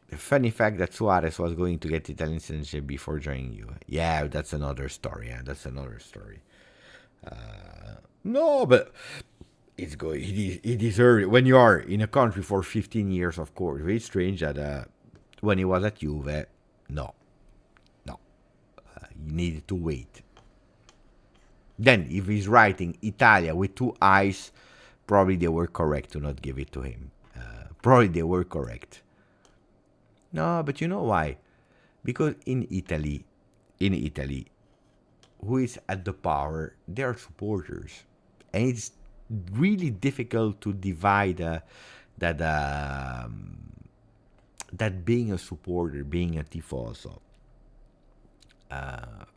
The funny fact that Suarez was going to get Italian citizenship before joining you. Yeah, that's another story. Yeah, that's another story. No, but it's good. He deserves it. When you are in a country for 15 years, of course. Very strange that when he was at Juve, no. You needed to wait. Then, if he's writing Italia with two eyes, probably they were correct to not give it to him. Probably they were correct. No, but you know why? Because in Italy, who is at the power, they are supporters. And it's really difficult to divide that being a supporter, being a tifoso,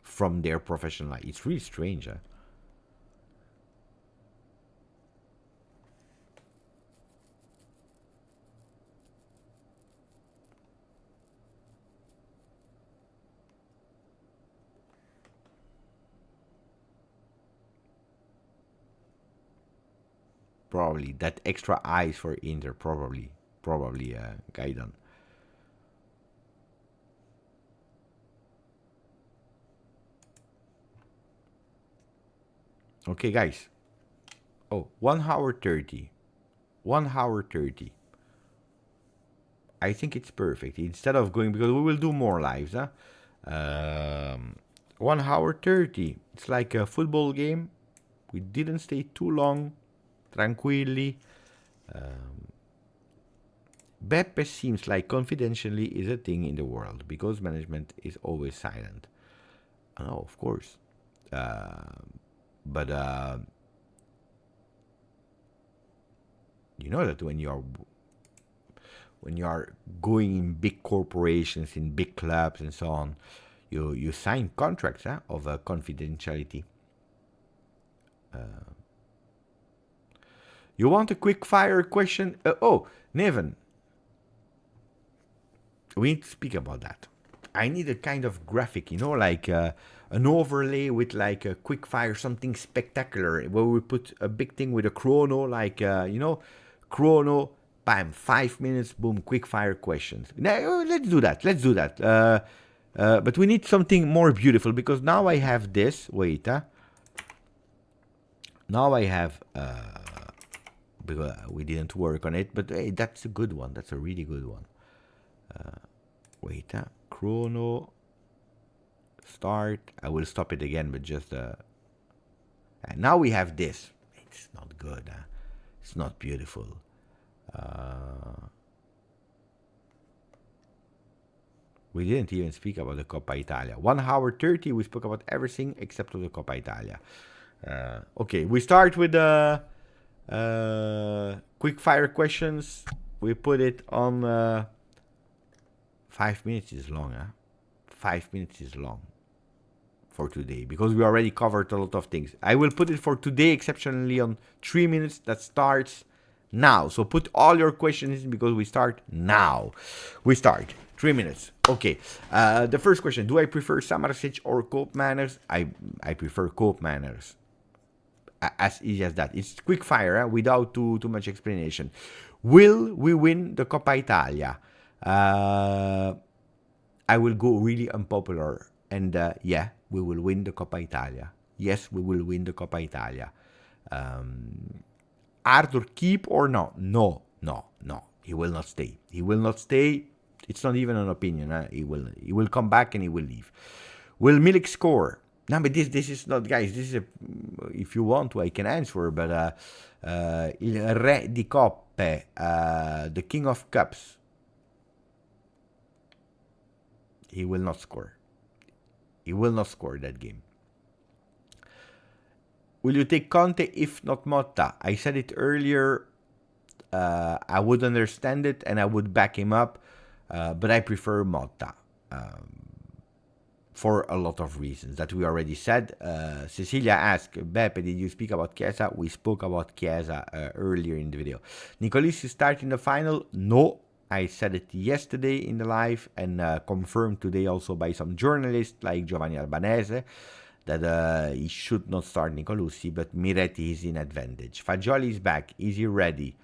from their professional life. It's really strange. Probably that extra eyes for Inter. Probably Gaiden. Okay, guys. Oh, 1 hour 30. 1 hour 30. I think it's perfect. Instead of going, because we will do more lives, huh? 1 hour 30. It's like a football game. We didn't stay too long. Tranquilli. Beppe seems like confidentially is a thing in the world because management is always silent. Oh, of course. But you know that when you are going in big corporations, in big clubs and so on, you sign contracts of confidentiality. You want a quick fire question? Neven. We need to speak about that. I need a kind of graphic, like an overlay with like a quick fire, something spectacular, where we put a big thing with a chrono, like, chrono, bam, 5 minutes, boom, quick fire questions. Now, let's do that. But we need something more beautiful, because now I have this. Wait, now I have, because we didn't work on it, but hey, that's a good one. That's a really good one. Wait, chrono, start. I will stop it again, but just, and now we have this. It's not good, it's not beautiful. We didn't even speak about the Coppa Italia. 1 hour 30, we spoke about everything except for the Coppa Italia. Okay, we start with the quick fire questions. We put it on 5 minutes is long, 5 minutes is long for today, because we already covered a lot of things. I will put it for today exceptionally on 3 minutes. That starts now. So put all your questions in because we start now. We start 3 minutes. Okay. The first question: do I prefer Samarsic or Koopmeiners? I prefer Koopmeiners. As easy as that. It's quick fire, without too much explanation. Will we win the Coppa Italia? I will go really unpopular, and yeah, we will win the Coppa Italia. Yes, we will win the Coppa Italia. Arthur keep or not? No. He will not stay. He will not stay. It's not even an opinion. He will come back and he will leave. Will Milik score? No, but this is not, guys. This is if you want to, I can answer. But il re di coppe, the king of cups, he will not score. He will not score that game. Will you take Conte if not Motta? I said it earlier. I would understand it and I would back him up, but I prefer Motta. For a lot of reasons that we already said. Cecilia asked, Beppe, did you speak about Chiesa? We spoke about Chiesa earlier in the video. Nicolissi start in the final? No. I said it yesterday in the live and confirmed today also by some journalists like Giovanni Albanese that he should not start Nicolussi, but Miretti is in advantage. Fagioli is back. Is he ready?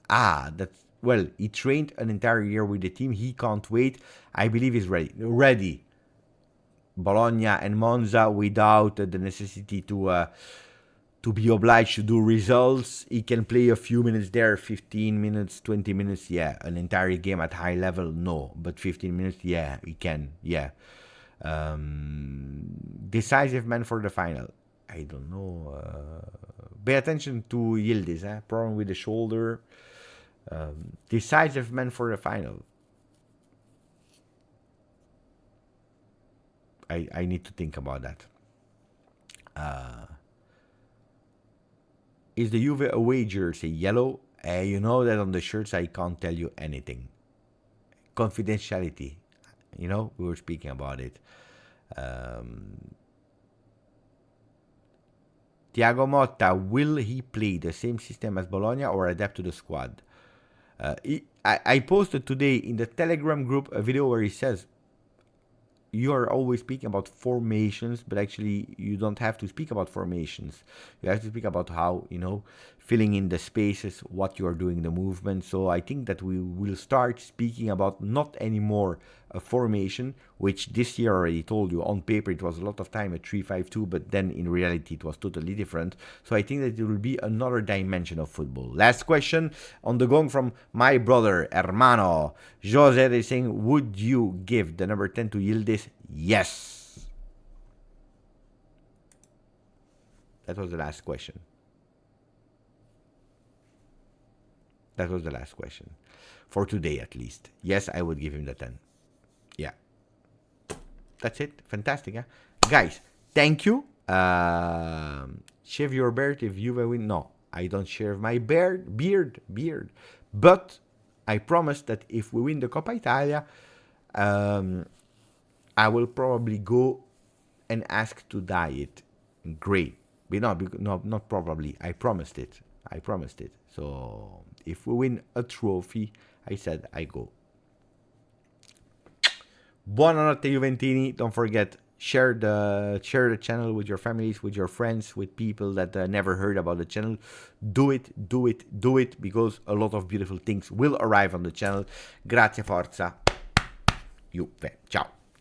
Well, he trained an entire year with the team. He can't wait. I believe he's ready. Ready. Bologna and Monza without the necessity to be obliged to do results. He can play a few minutes there, 15 minutes, 20 minutes, yeah. An entire game at high level, no. But 15 minutes, yeah, he can, yeah. Decisive man for the final. I don't know. Pay attention to Yildiz, problem with the shoulder. Decisive man for the final. I need to think about that. Is the Juve away jersey yellow? You know that on the shirts I can't tell you anything. Confidentiality. You know, we were speaking about it. Thiago Motta, will he play the same system as Bologna or adapt to the squad? I posted today in the Telegram group a video where he says, you are always speaking about formations, but actually you don't have to speak about formations. You have to speak about how, filling in the spaces, what you are doing, the movement. So I think that we will start speaking about not anymore a formation, which this year already told you on paper it was a lot of time at 3-5-2, but then in reality it was totally different. So I think that it will be another dimension of football. Last question on the gong from my brother, hermano. Jose is saying, would you give the number 10 to Yildiz? Yes. That was the last question. That was the last question. For today, at least. Yes, I would give him the 10. Yeah. That's it. Fantastic, huh? Guys, thank you. Shave your beard if Juve win. No, I don't shave my beard. But I promise that if we win the Coppa Italia, I will probably go and ask to dye it gray. But no, not probably. I promised it. So if we win a trophy, I said I go. Buonanotte Juventini. Don't forget, share the channel with your families, with your friends, with people that never heard about the channel. Do it, because a lot of beautiful things will arrive on the channel. Grazie, forza. Juve. Ciao.